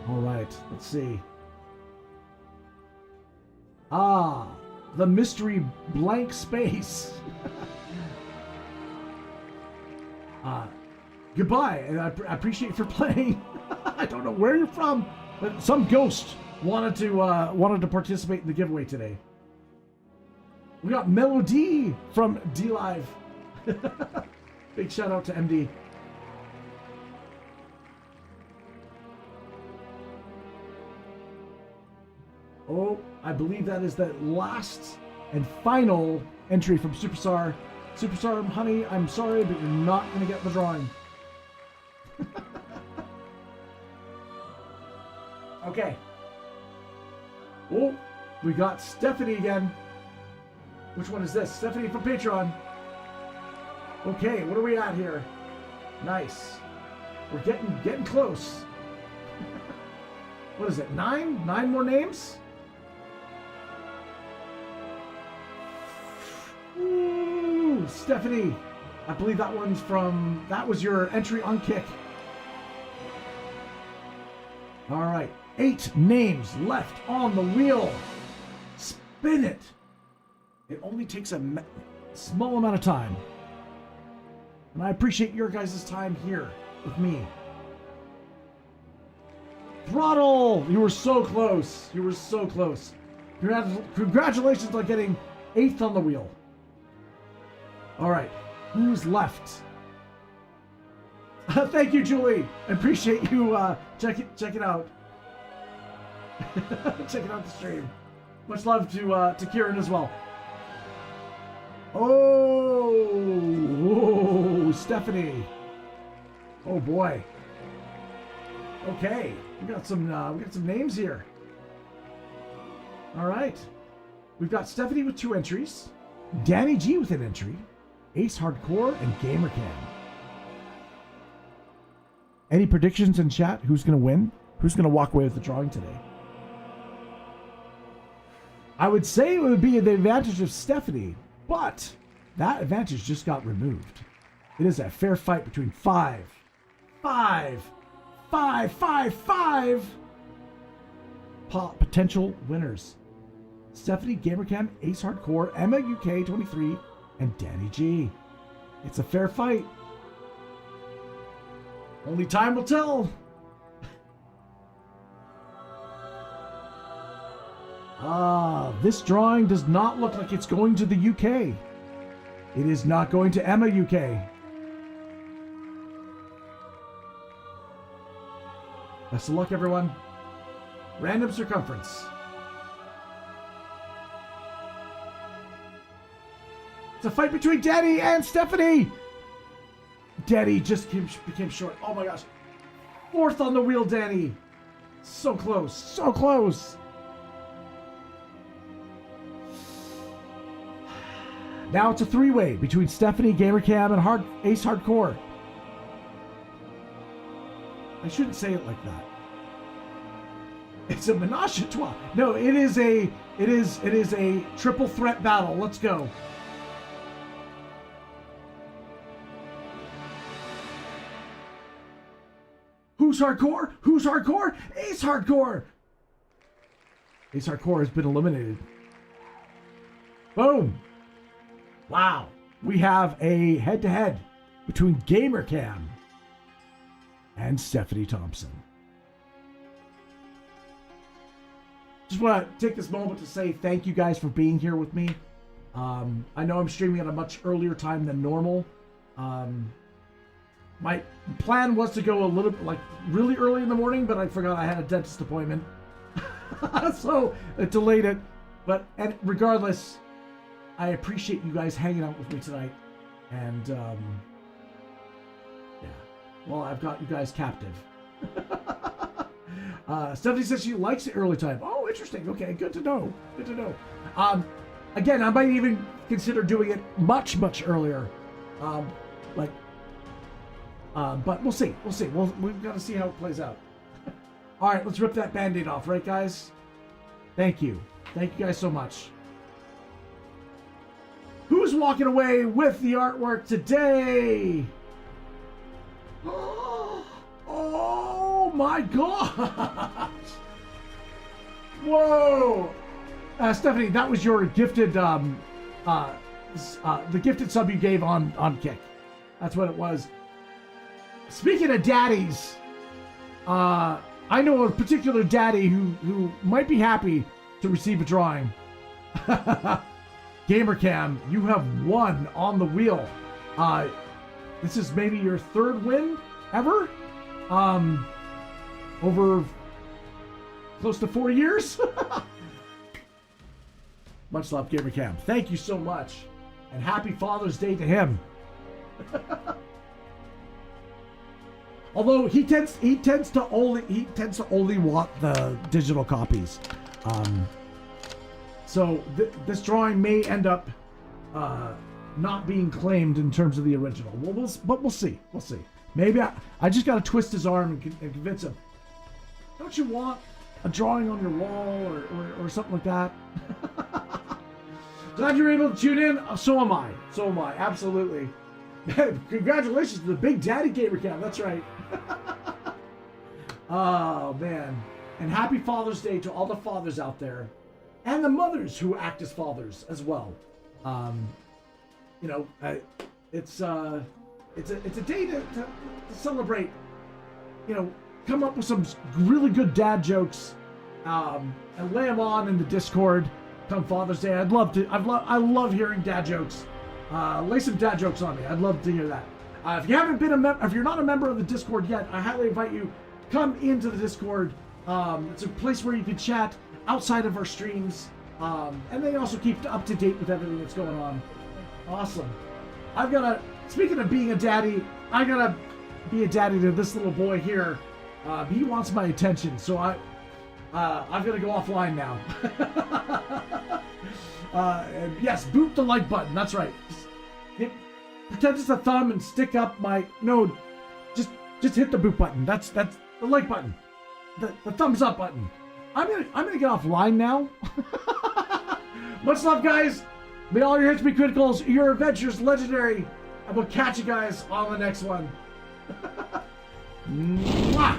All right, let's see. Ah, the mystery blank space. Goodbye, and I appreciate you for playing. I don't know where you're from, but some ghost wanted to participate in the giveaway today. We got Melody from D-Live. Big shout out to MD. Oh, I believe that is the last and final entry from Superstar. Superstar, honey, I'm sorry, but you're not going to get the drawing. Okay. Oh, we got Stephanie again. Which one is this? Stephanie from Patreon. Okay, what are we at here? Nice. We're getting close. What is it? 9? 9 more names? Ooh, Stephanie. I believe that one's from... That was your entry on Kick. All right. 8 names left on the wheel. Spin it. It only takes a small amount of time. And I appreciate your guys' time here with me. Throttle! You were so close. You were so close. Congratulations on getting 8th on the wheel. All right. Who's left? Thank you, Julie. I appreciate you check it out. Checking out the stream. Much love to Kieran as well. Oh, Stephanie. Oh boy. Okay, we got some names here. All right, we've got Stephanie with 2 entries, Danny G with an entry, Ace Hardcore, and GamerCam. Any predictions in chat? Who's gonna win? Who's gonna walk away with the drawing today? I would say it would be the advantage of Stephanie, but that advantage just got removed. It is a fair fight between 5 potential winners. Stephanie, GamerCam, Ace Hardcore, Emma UK 23, and Danny G. It's a fair fight. Only time will tell. This drawing does not look like it's going to the UK. It is not going to Emma UK. Best of luck, everyone. Random circumference. It's a fight between Danny and Stephanie. Danny just became short. Oh my gosh. 4th on the wheel, Danny. So close. So close. Now it's a 3-way between Stephanie, GamerCam, and Ace Hardcore. I shouldn't say it like that. It's a menage a trois. No, it is a triple threat battle. Let's go. Who's hardcore? Who's hardcore? Ace Hardcore. Ace Hardcore has been eliminated. Boom. Wow. We have a head-to-head between GamerCam and Stephanie Thompson. Just want to take this moment to say thank you guys for being here with me. I know I'm streaming at a much earlier time than normal. My plan was to go a little bit, like, really early in the morning, but I forgot I had a dentist appointment. So it delayed it. And regardless, I appreciate you guys hanging out with me tonight. And, yeah. Well, I've got you guys captive. Stephanie says she likes the early time. Oh, interesting. Okay, good to know. Good to know. Again, I might even consider doing it much, much earlier. But we'll see. We'll see. We've got to see how it plays out. All right, let's rip that Band-Aid off, right, guys? Thank you. Thank you guys so much. Who's walking away with the artwork today? Oh my gosh! Whoa! Stephanie, that was your gifted, the gifted sub you gave on Kick. That's what it was. Speaking of daddies, I know a particular daddy who might be happy to receive a drawing. GamerCam, you have won on the wheel. This is maybe your third win ever. Over close to 4 years. Much love, GamerCam. Thank you so much, and happy Father's Day to him. Although he tends to only want the digital copies. So this drawing may end up not being claimed in terms of the original. But we'll see. We'll see. Maybe I just got to twist his arm and convince him. Don't you want a drawing on your wall or something like that? Glad you're able to tune in. So am I. So am I. Absolutely. Congratulations to the Big Daddy Gamer Cam. That's right. Oh, man. And happy Father's Day to all the fathers out there. And the mothers who act as fathers as well. You know, it's a day to celebrate. You know, come up with some really good dad jokes, and lay them on in the Discord. Come Father's Day, I love hearing dad jokes. Lay some dad jokes on me. I'd love to hear that. If you haven't been if you're not a member of the Discord yet, I highly invite you come into the Discord. It's a place where you can chat outside of our streams, and they also keep up to date with everything that's going on. Awesome. Speaking of being a daddy, I gotta be a daddy to this little boy here. He wants my attention, so I'm gonna go offline now. Yes, boot the like button. That's right. Pretend it's a thumb and stick up my... No, just hit the boot button. That's the like button. The thumbs up button. I'm gonna get offline now. Much love, guys. May all your hits be criticals, your adventures legendary, and we'll catch you guys on the next one. Mwah!